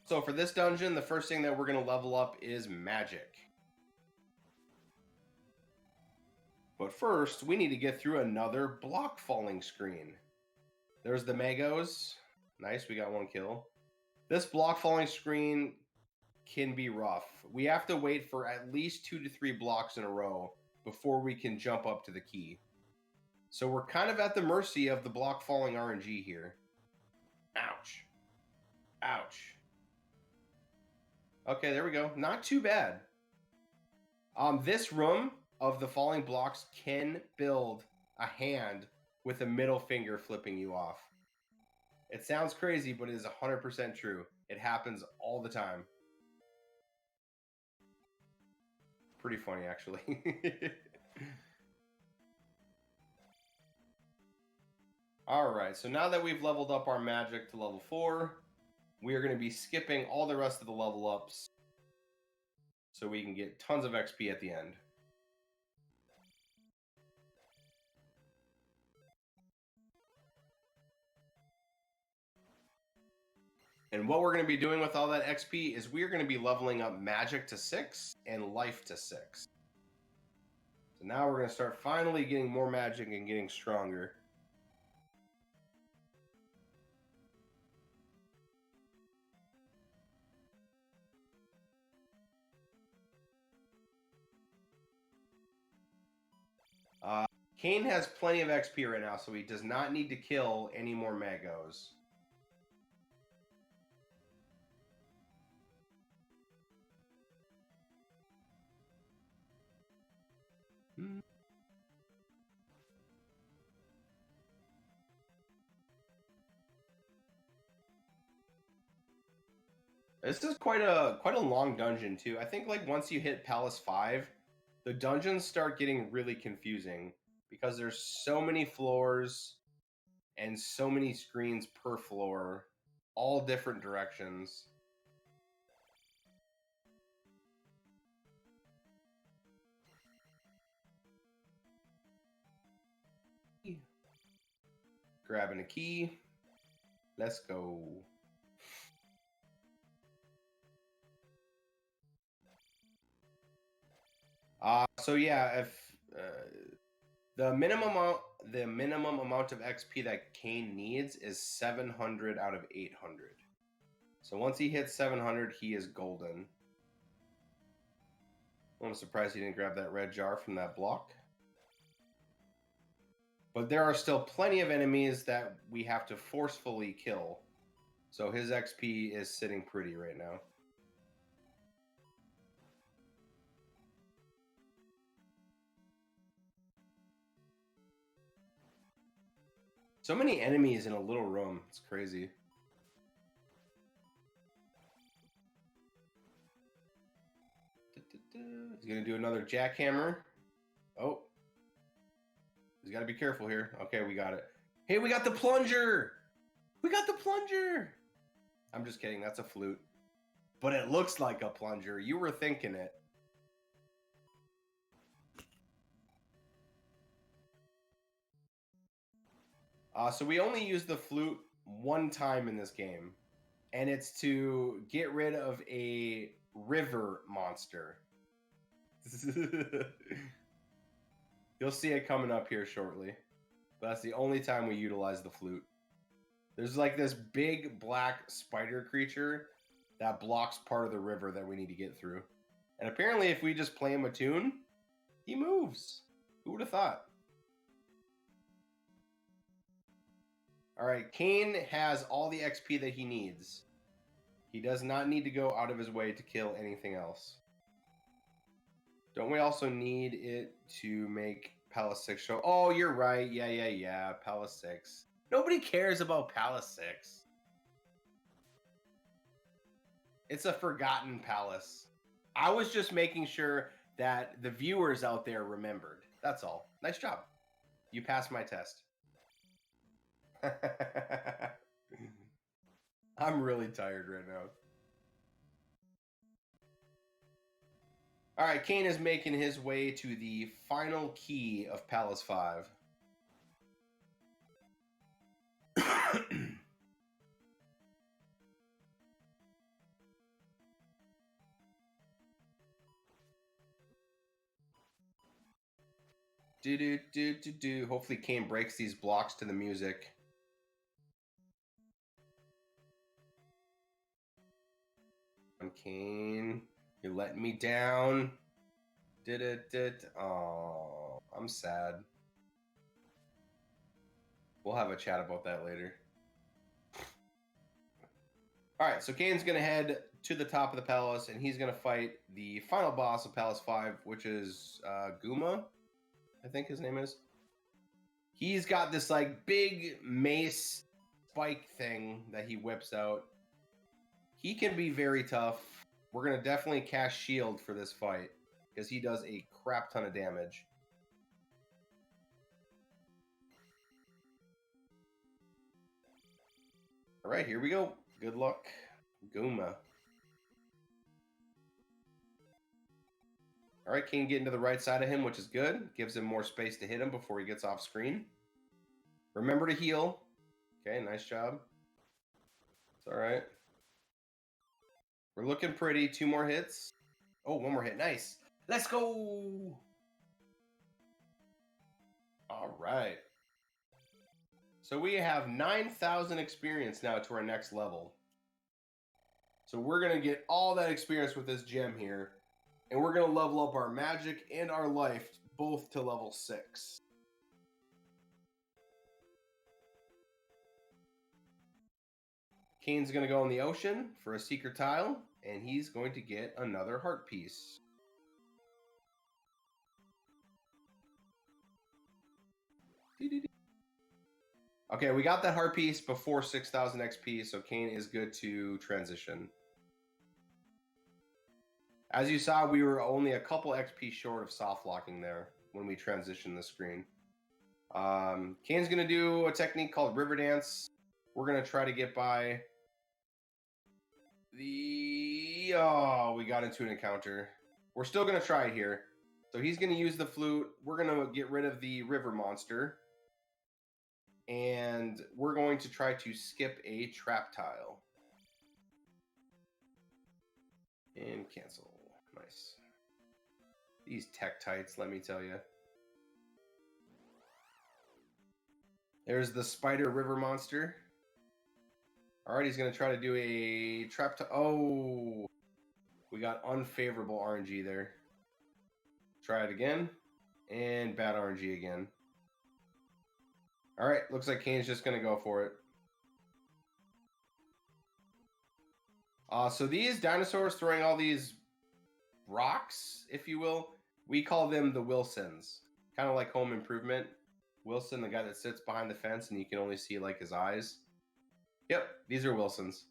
So for this dungeon, the first thing that we're going to level up is magic. But first, we need to get through another block falling screen. There's the Magos. Nice, we got 1 kill. This block falling screen can be rough. We have to wait for at least 2 to 3 blocks in a row before we can jump up to the key. So we're kind of at the mercy of the block falling RNG here. Ouch. Ouch. Okay, there we go. Not too bad. This room of the falling blocks can build a hand with a middle finger flipping you off. It sounds crazy, but it is 100% true. It happens all the time. Pretty funny, actually. Alright, so now that we've leveled up our magic to level 4, we are going to be skipping all the rest of the level ups so we can get tons of XP at the end. And what we're going to be doing with all that XP is we're going to be leveling up magic to 6 and life to 6. So now we're going to start finally getting more magic and getting stronger. Kain has plenty of XP right now, so he does not need to kill any more Magos. This is quite a long dungeon too. I think like once you hit Palace 5, the dungeons start getting really confusing because there's so many floors and so many screens per floor, all different directions. Grabbing a key. Let's go. So yeah, if the minimum amount of XP that Kain needs is 700 out of 800. So once he hits 700, he is golden. I'm surprised he didn't grab that red jar from that block. But there are still plenty of enemies that we have to forcefully kill. So his XP is sitting pretty right now. So many enemies in a little room. It's crazy. He's going to do another jackhammer. Oh. He's got to be careful here. Okay, we got it. Hey, we got the plunger! We got the plunger! I'm just kidding. That's a flute. But it looks like a plunger. You were thinking it. So we only use the flute 1 time in this game. And it's to get rid of a river monster. You'll see it coming up here shortly. But that's the only time we utilize the flute. There's like this big black spider creature that blocks part of the river that we need to get through. And apparently if we just play him a tune, he moves. Who would have thought? All right, Kain has all the XP that he needs. He does not need to go out of his way to kill anything else. Don't we also need it to make Palace 6 show? Oh, you're right. Yeah. Palace 6. Nobody cares about Palace 6. It's a forgotten palace. I was just making sure that the viewers out there remembered. That's all. Nice job. You passed my test. I'm really tired right now. All right, Kain is making his way to the final key of Palace 5. Do. Hopefully Kain breaks these blocks to the music. I'm Kain. You're letting me down. Oh, I'm sad. We'll have a chat about that later. All right, so Kain's going to head to the top of the palace, and he's going to fight the final boss of Palace 5, which is Guma, I think his name is. He's got this like big mace spike thing that he whips out. He can be very tough. We're going to definitely cast shield for this fight because he does a crap ton of damage. All right, here we go. Good luck, Guma. All right, Kain getting to the right side of him, which is good. Gives him more space to hit him before he gets off screen. Remember to heal. Okay, nice job. It's all right. We're looking pretty. 2 more hits. Oh, 1 more hit. Nice. Let's go. All right. So we have 9,000 experience now to our next level. So we're going to get all that experience with this gem here. And we're going to level up our magic and our life both to level 6. Kain's going to go in the ocean for a secret tile. And he's going to get another heart piece. Okay, we got that heart piece before 6,000 XP, so Kain is good to transition. As you saw, we were only a couple XP short of soft locking there when we transitioned the screen. Kain's going to do a technique called River Dance. We're going to try to get by the... Oh, we got into an encounter. We're still going to try it here. So he's going to use the flute. We're going to get rid of the river monster. And we're going to try to skip a trap tile. And cancel. Nice. These Tektites, let me tell you. There's the spider river monster. Alright, he's going to try to do a trap tile. Oh! We got unfavorable RNG there. Try it again. And bad RNG again. Alright, looks like Kain's just going to go for it. So these dinosaurs throwing all these rocks, if you will, we call them the Wilsons. Kind of like Home Improvement. Wilson, the guy that sits behind the fence and you can only see like his eyes. Yep, these are Wilsons.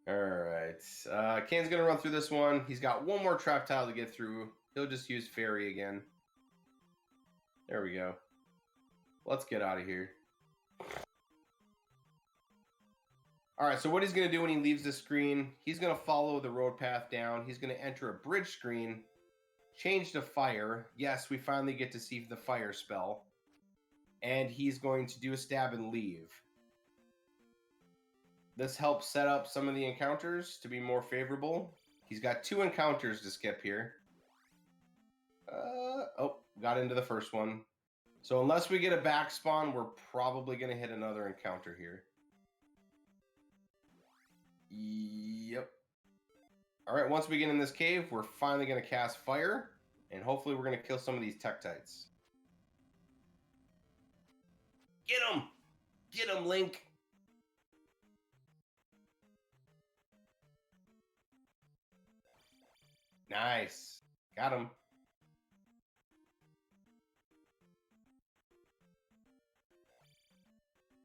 Alright, Kain's going to run through this one. He's got 1 more trap tile to get through. He'll just use Fairy again. There we go. Let's get out of here. Alright, so what he's going to do when he leaves the screen, he's going to follow the road path down. He's going to enter a bridge screen, change to fire. Yes, we finally get to see the fire spell. And he's going to do a stab and leave. This helps set up some of the encounters to be more favorable. He's got 2 encounters to skip here. Oh, got into the first one. So unless we get a back spawn, we're probably going to hit another encounter here. Yep. All right, once we get in this cave, we're finally going to cast fire, and hopefully we're going to kill some of these Tektites. Get him! Get him, Link! Nice. Got him.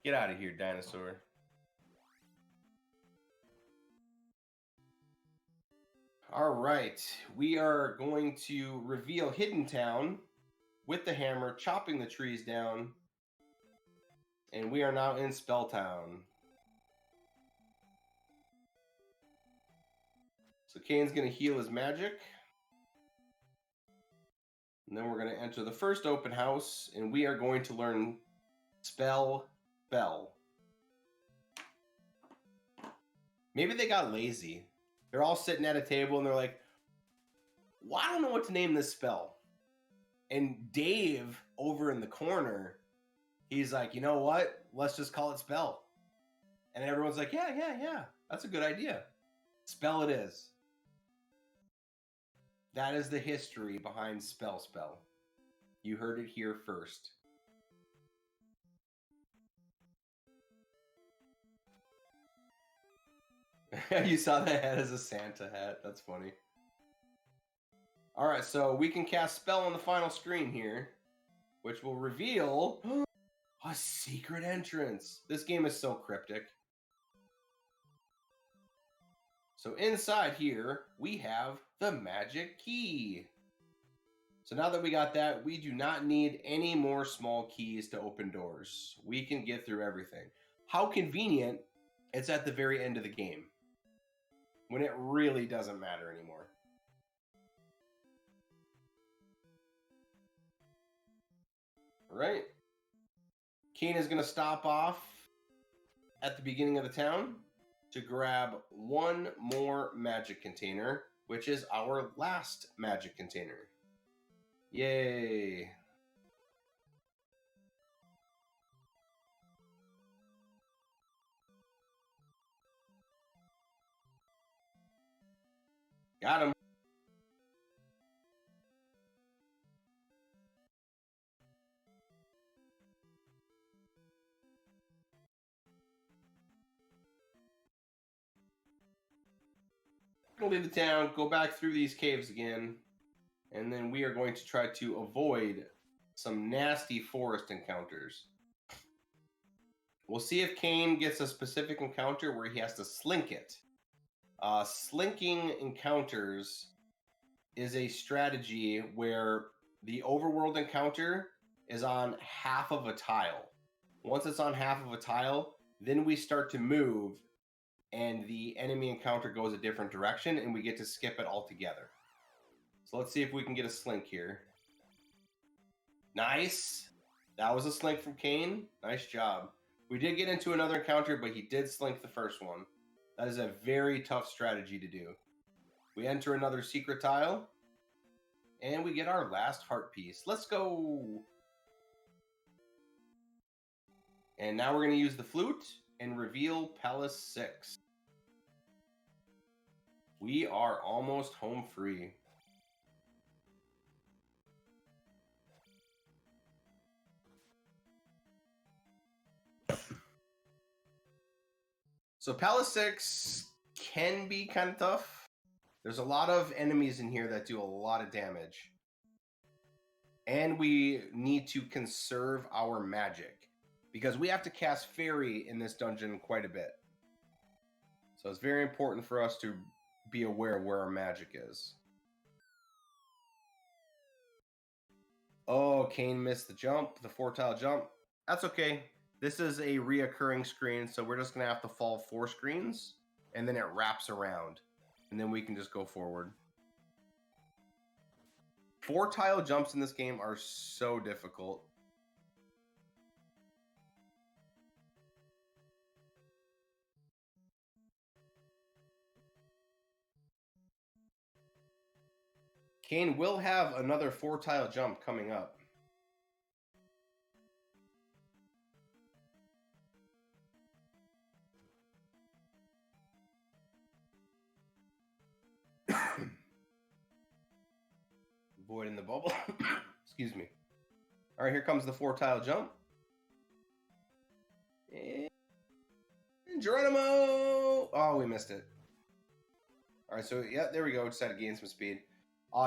Get out of here, dinosaur. All right, we are going to reveal Hidden Town with the hammer, chopping the trees down. And we are now in Spell Town. So Kain's going to heal his magic. And then we're going to enter the first open house, and we are going to learn Spell Bell. Maybe they got lazy. They're all sitting at a table, and they're like, well, I don't know what to name this spell. And Dave, over in the corner, he's like, you know what? Let's just call it Spell. And everyone's like, yeah. That's a good idea. Spell it is. That is the history behind Spell. You heard it here first. You saw that hat as a Santa hat. That's funny. All right, so we can cast Spell on the final screen here, which will reveal a secret entrance. This game is so cryptic. So inside here, we have the magic key. So now that we got that, we do not need any more small keys to open doors. We can get through everything. How convenient, it's at the very end of the game, when it really doesn't matter anymore. All right. Kain is going to stop off at the beginning of the town to grab one more magic container, which is our last magic container. Yay. Got him. We'll leave the town, go back through these caves again, and then we are going to try to avoid some nasty forest encounters. We'll see if Kain gets a specific encounter where he has to slink it. Slinking encounters is a strategy where the overworld encounter is on half of a tile. Once it's on half of a tile, then we start to move, and the enemy encounter goes a different direction, and we get to skip it altogether. So let's see if we can get a slink here. Nice! That was a slink from Kain. Nice job. We did get into another encounter, but he did slink the first one. That is a very tough strategy to do. We enter another secret tile, and we get our last heart piece. Let's go! And now we're going to use the flute and reveal Palace 6. We are almost home free. So Palace 6 can be kind of tough. There's a lot of enemies in here that do a lot of damage. And we need to conserve our magic, because we have to cast Fairy in this dungeon quite a bit. So it's very important for us to be aware of where our magic is. Oh, Kain missed the jump, the 4-tile jump. That's okay. This is a reoccurring screen, so we're just going to have to fall 4 screens, and then it wraps around, and then we can just go forward. 4-tile jumps in this game are so difficult. Kain will have another 4-tile jump coming up. Avoiding the bubble. Excuse me. All right, here comes the 4-tile jump. And Geronimo! Oh, we missed it. All right, so yeah, there we go. Decided to gain some speed.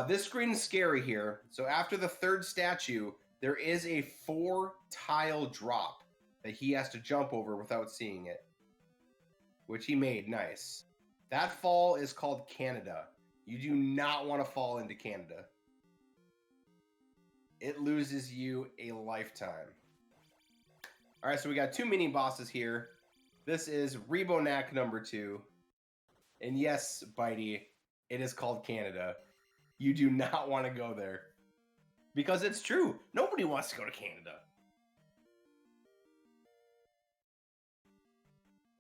This screen is scary here. So after the 3rd statue, there is a 4-tile drop that he has to jump over without seeing it, which he made. Nice. That fall is called Canada. You do not want to fall into Canada. It loses you a lifetime. All right, so we got 2 mini bosses here. This is Rebonac number 2. And yes, Bitey, it is called Canada. You do not want to go there. Because it's true. Nobody wants to go to Canada.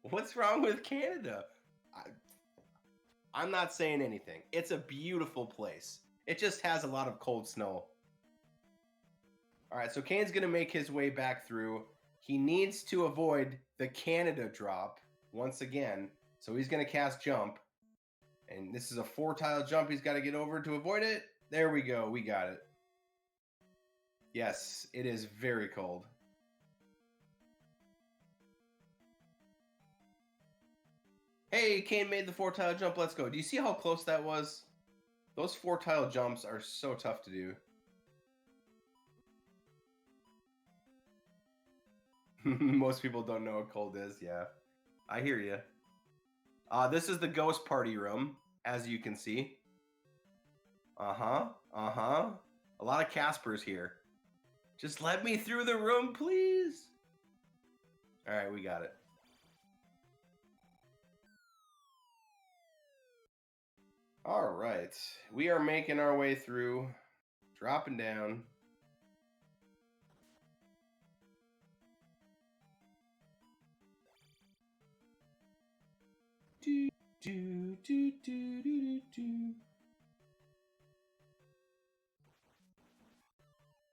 What's wrong with Canada? I'm not saying anything. It's a beautiful place. It just has a lot of cold snow. All right, so Kain's going to make his way back through. He needs to avoid the Canada drop once again. So he's going to cast Jump. And this is a 4-tile jump he's got to get over to avoid it. There we go. We got it. Yes, it is very cold. Hey, Kain made the 4-tile jump. Let's go. Do you see how close that was? Those 4-tile jumps are so tough to do. Most people don't know what cold is. Yeah, I hear you. This is the ghost party room, as you can see. A lot of Caspers here. Just let me through the room, please. All right, we got it. All right, we are making our way through, dropping down. Do, do, do, do, do, do.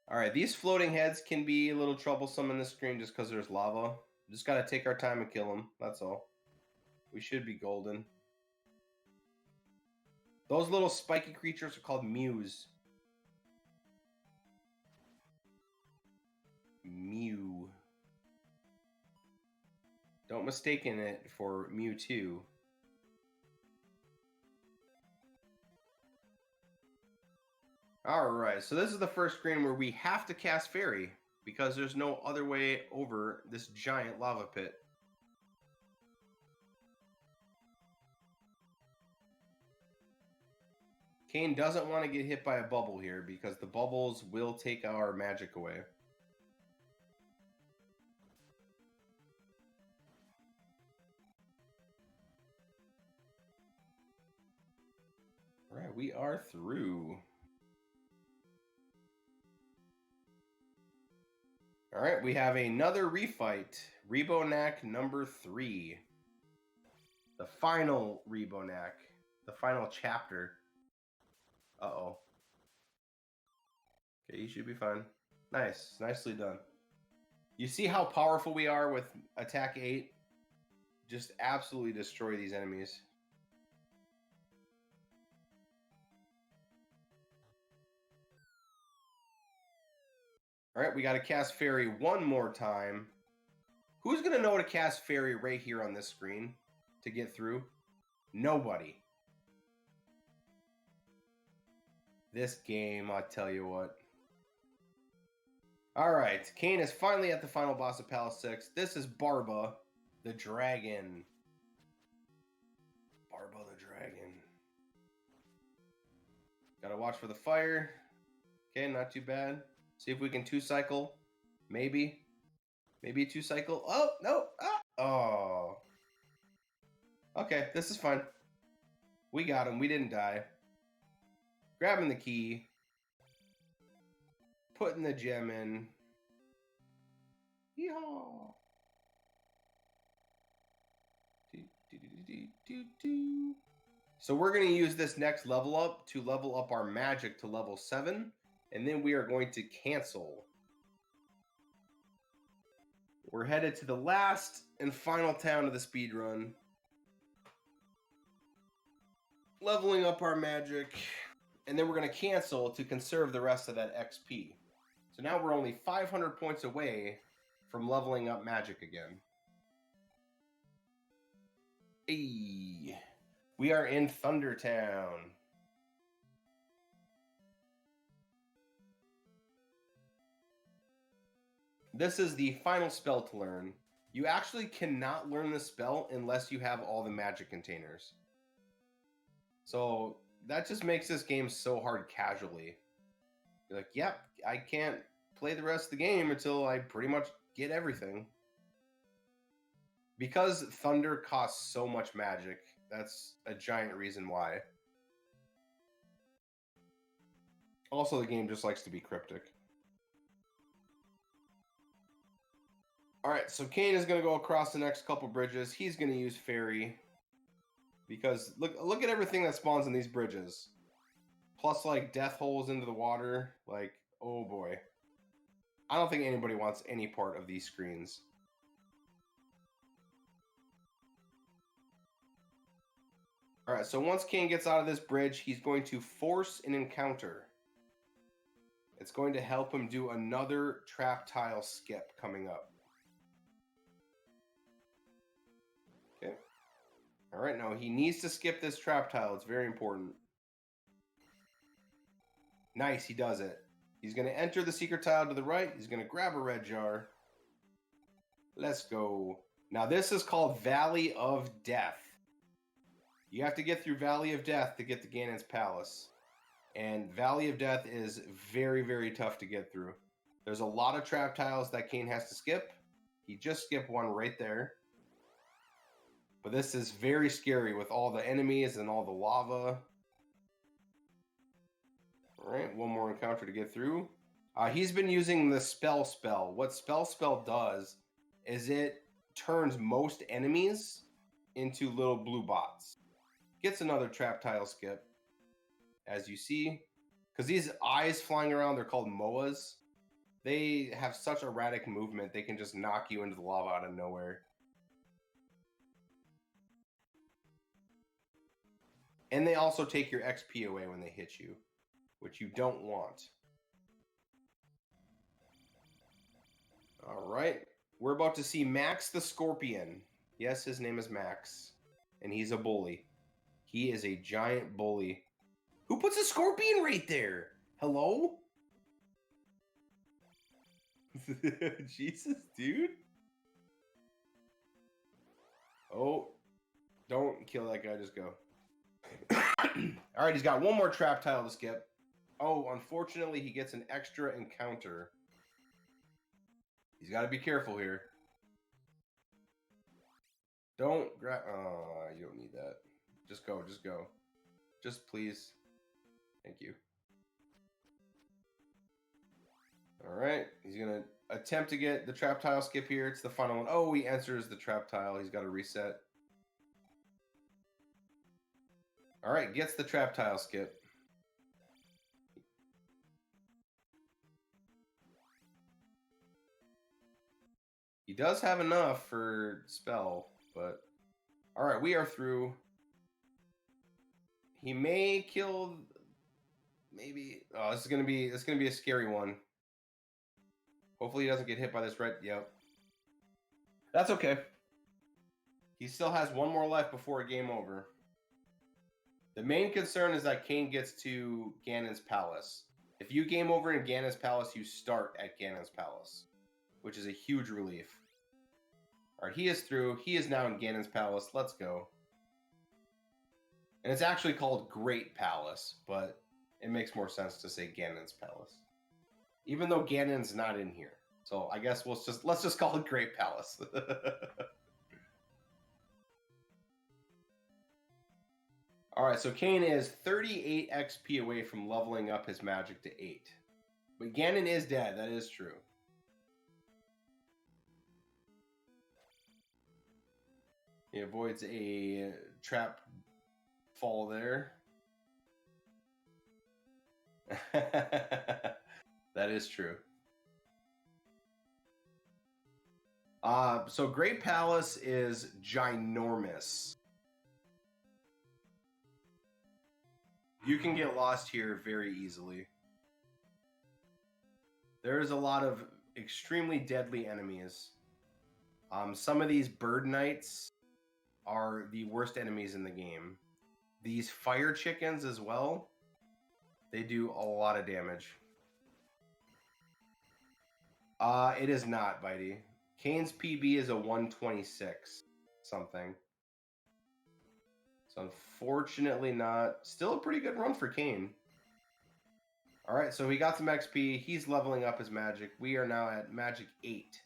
All right, these floating heads can be a little troublesome in the screen just because there's lava. Just got to take our time and kill them, that's all. We should be golden. Those little spiky creatures are called Mews. Mew. Don't mistaken it for Mewtwo. Alright, so this is the first screen where we have to cast Fairy, because there's no other way over this giant lava pit. Kain doesn't want to get hit by a bubble here, because the bubbles will take our magic away. Alright, we are through. Alright, we have another refight. Rebonac number 3. The final Rebonac. The final chapter. Uh-oh. Okay, you should be fine. Nice. Nicely done. You see how powerful we are with attack 8? Just absolutely destroy these enemies. Alright, we got to cast Fairy one more time. Who's going to know to cast Fairy right here on this screen to get through? Nobody. This game, I tell you what. Alright, Kain is finally at the final boss of Palace 6. This is Barba, the dragon. Barba the dragon. Gotta watch for the fire. Okay, not too bad. See if we can 2-cycle. Maybe. Maybe a 2-cycle. Oh, no. Ah. Oh. Okay, this is fine. We got him. We didn't die. Grabbing the key. Putting the gem in. Yeehaw. So we're going to use this next level up to level up our magic to level 7. And then we are going to cancel. We're headed to the last and final town of the speed run. Leveling up our magic. And then we're going to cancel to conserve the rest of that XP. So now we're only 500 points away from leveling up magic again. Hey, we are in Thunder Town. This is the final spell to learn. You actually cannot learn the spell unless you have all the magic containers. So that just makes this game so hard casually. You're like, yep, I can't play the rest of the game until I pretty much get everything. Because Thunder costs so much magic, that's a giant reason why. Also, the game just likes to be cryptic. Alright, so Kain is going to go across the next couple bridges. He's going to use Fairy. Because look at everything that spawns in these bridges. Plus, like, death holes into the water. Like, oh boy. I don't think anybody wants any part of these screens. Alright, so once Kain gets out of this bridge, he's going to force an encounter. It's going to help him do another trap tile skip coming up. Okay. Alright, now he needs to skip this trap tile. It's very important. Nice, he does it. He's going to enter the secret tile to the right. He's going to grab a red jar. Let's go. Now this is called Valley of Death. You have to get through Valley of Death to get to Ganon's Palace. And Valley of Death is very, very tough to get through. There's a lot of trap tiles that Kain has to skip. He just skipped one right there. But this is very scary with all the enemies and all the lava. Alright, one more encounter to get through. He's been using the Spell. What Spell does is it turns most enemies into little blue bots. Gets another trap tile skip, as you see. Because these eyes flying around, they're called Moas. They have such erratic movement, they can just knock you into the lava out of nowhere. And they also take your XP away when they hit you, which you don't want. Alright, we're about to see Max the Scorpion. Yes, his name is Max, and he's a bully. He is a giant bully. Who puts a scorpion right there? Hello? Jesus, dude. Oh, don't kill that guy, just go. Alright, he's got one more trap tile to skip. Oh, unfortunately, he gets an extra encounter. He's got to be careful here. Don't grab... Oh, you don't need that. Just go, just go. Just please. Thank you. Alright, he's going to attempt to get the trap tile skip here. It's the final one. Oh, he enters the trap tile. He's got to reset. Alright, gets the trap tile skip. He does have enough for spell, but... Alright, we are through. He may kill... Maybe... Oh, this is gonna be a scary one. Hopefully he doesn't get hit by this red... Yep. That's okay. He still has one more life before game over. The main concern is that Kain gets to Ganon's Palace. If you game over in Ganon's Palace, you start at Ganon's Palace, which is a huge relief. Alright, he is through. He is now in Ganon's Palace. Let's go. And it's actually called Great Palace, but it makes more sense to say Ganon's Palace. Even though Ganon's not in here. So I guess let's just call it Great Palace. Alright, so Kain is 38 XP away from leveling up his magic to 8. But Ganon is dead, that is true. He avoids a trap fall there. That is true. So Great Palace is ginormous. You can get lost here very easily. There's a lot of extremely deadly enemies. Some of these bird knights are the worst enemies in the game. These fire chickens as well, they do a lot of damage. It is not, Bitey. Kain's PB is a 126 something. So unfortunately not. Still a pretty good run for Kain. Alright, so he got some XP. He's leveling up his magic. We are now at magic 8,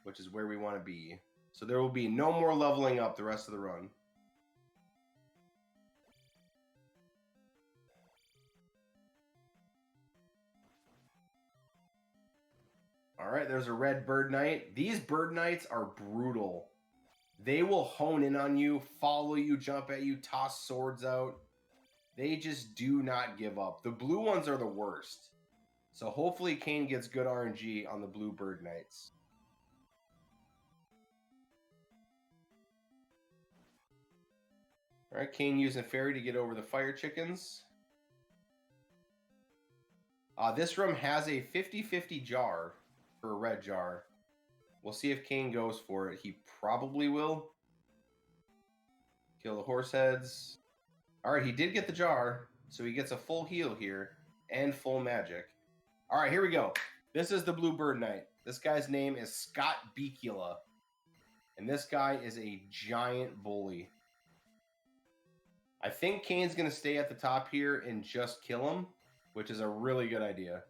which is where we want to be. So there will be no more leveling up the rest of the run. Alright, there's a red bird knight. These bird knights are brutal. They will hone in on you, follow you, jump at you, toss swords out. They just do not give up. The blue ones are the worst. So hopefully Kain gets good RNG on the blue bird knights. Alright, Kain using fairy to get over the fire chickens. This room has a 50-50 jar for a red jar. We'll see if Kain goes for it. He probably will. Kill the horse heads. Alright, he did get the jar, so he gets a full heal here and full magic. Alright, here we go. This is the blue bird knight. This guy's name is Scott Beekula. And this guy is a giant bully. I think Kain's going to stay at the top here and just kill him, which is a really good idea.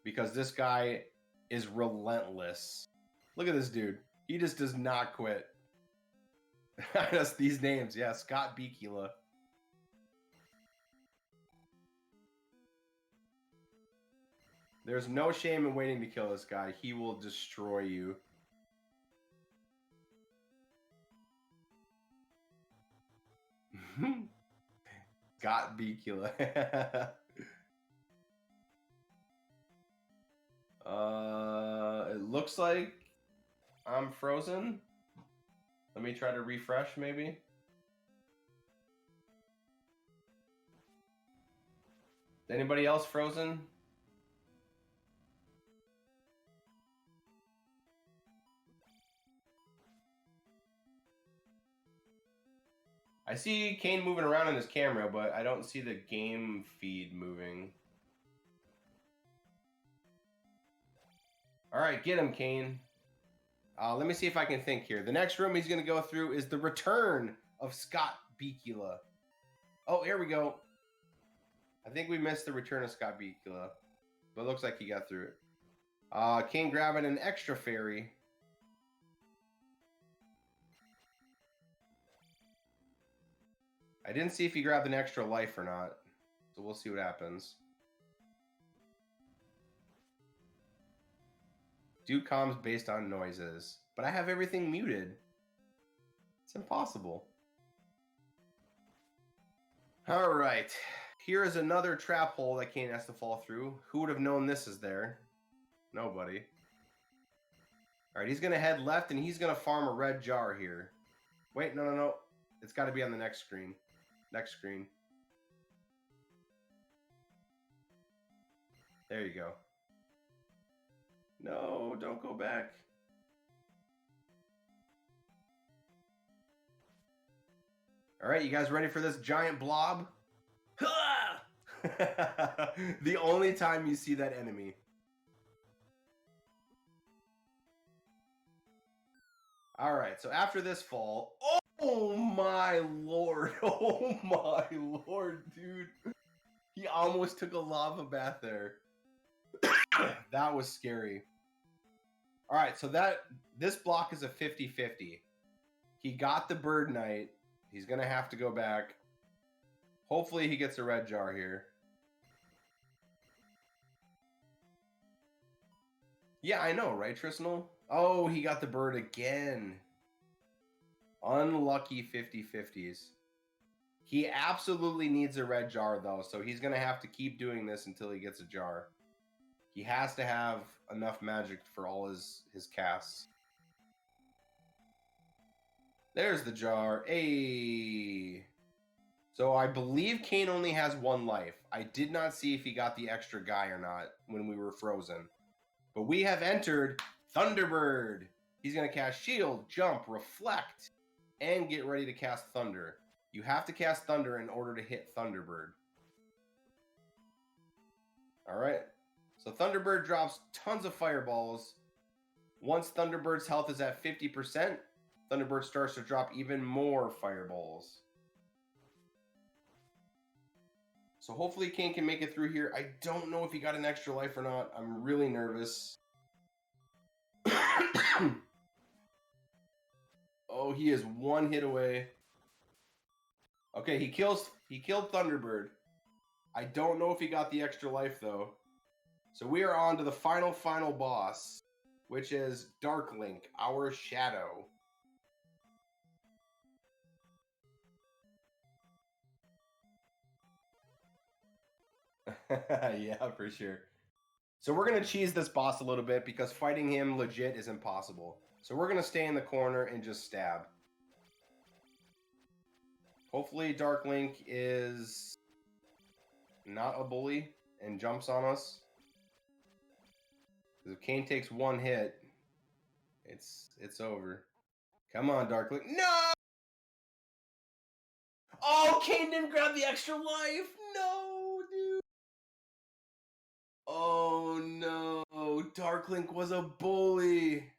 Because this guy is relentless. Look at this dude. He just does not quit. Just these names. Yeah, Scott Beekula. There's no shame in waiting to kill this guy. He will destroy you. Scott Beekula. It looks like I'm frozen. Let me try to refresh, maybe. Is anybody else frozen? I see Kain moving around in his camera, but I don't see the game feed moving. Alright, get him, Kain. Let me see if I can think here. The next room he's going to go through is the return of Scott Beekula. Oh, here we go. I think we missed the return of Scott Beekula, but it looks like he got through it. Kain grabbing an extra fairy. I didn't see if he grabbed an extra life or not, so we'll see what happens. Do comms based on noises, but I have everything muted. It's impossible. All right, here is another trap hole that Kain has to fall through. Who would have known this is there? Nobody. All right, he's going to head left, and he's going to farm a red jar here. Wait, no. It's got to be on the next screen. Next screen. There you go. No, don't go back. All right, you guys ready for this giant blob? The only time you see that enemy. All right, so after this fall, oh my lord, oh my lord, dude. He almost took a lava bath there. That was scary. All right, so this block is a 50-50. He got the bird knight. He's going to have to go back. Hopefully he gets a red jar here. Yeah, I know, right, Trisnal? Oh, he got the bird again. Unlucky 50-50s. He absolutely needs a red jar, though, so he's going to have to keep doing this until he gets a jar. He has to have enough magic for all his casts. There's the jar. Hey. So I believe Kain only has 1 life. I did not see if he got the extra guy or not when we were frozen. But we have entered Thunderbird. He's going to cast Shield, Jump, Reflect, and get ready to cast Thunder. You have to cast Thunder in order to hit Thunderbird. All right. So Thunderbird drops tons of fireballs. Once Thunderbird's health is at 50%, Thunderbird starts to drop even more fireballs. So hopefully Kain can make it through here. I don't know if he got an extra life or not. I'm really nervous. Oh, he is 1 hit away. Okay, he killed Thunderbird. I don't know if he got the extra life, though. So we are on to the final boss, which is Dark Link, our shadow. Yeah, for sure. So we're going to cheese this boss a little bit because fighting him legit is impossible. So we're going to stay in the corner and just stab. Hopefully Dark Link is not a bully and jumps on us. Because if Kain takes 1 hit, it's over. Come on, Dark Link. No! Oh, Kain didn't grab the extra life. No, dude. Oh, no. Dark Link was a bully.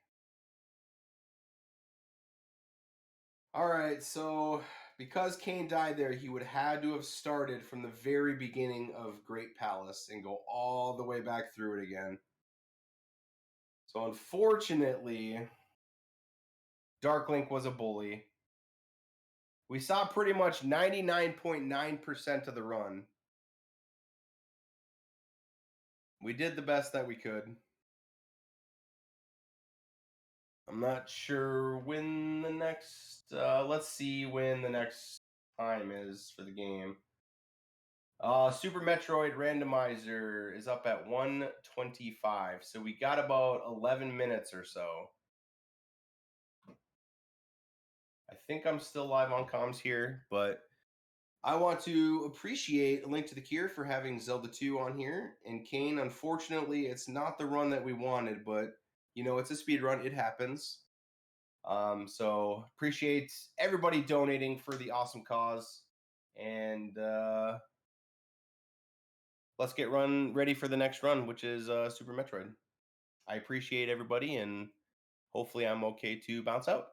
All right, so because Kain died there, he would have had to have started from the very beginning of Great Palace and go all the way back through it again. So unfortunately, Dark Link was a bully. We saw pretty much 99.9% of the run. We did the best that we could. I'm not sure when the next... let's see when the next time is for the game. Super Metroid Randomizer is up at 1:25, so we got about 11 minutes or so. I think I'm still live on comms here, but I want to appreciate A Link to the Cure for having Zelda 2 on here. And Kain, unfortunately, it's not the run that we wanted, but, you know, it's a speed run. It happens. So appreciate everybody donating for the awesome cause. And let's get ready for the next run, which is Super Metroid. I appreciate everybody, and hopefully I'm okay to bounce out.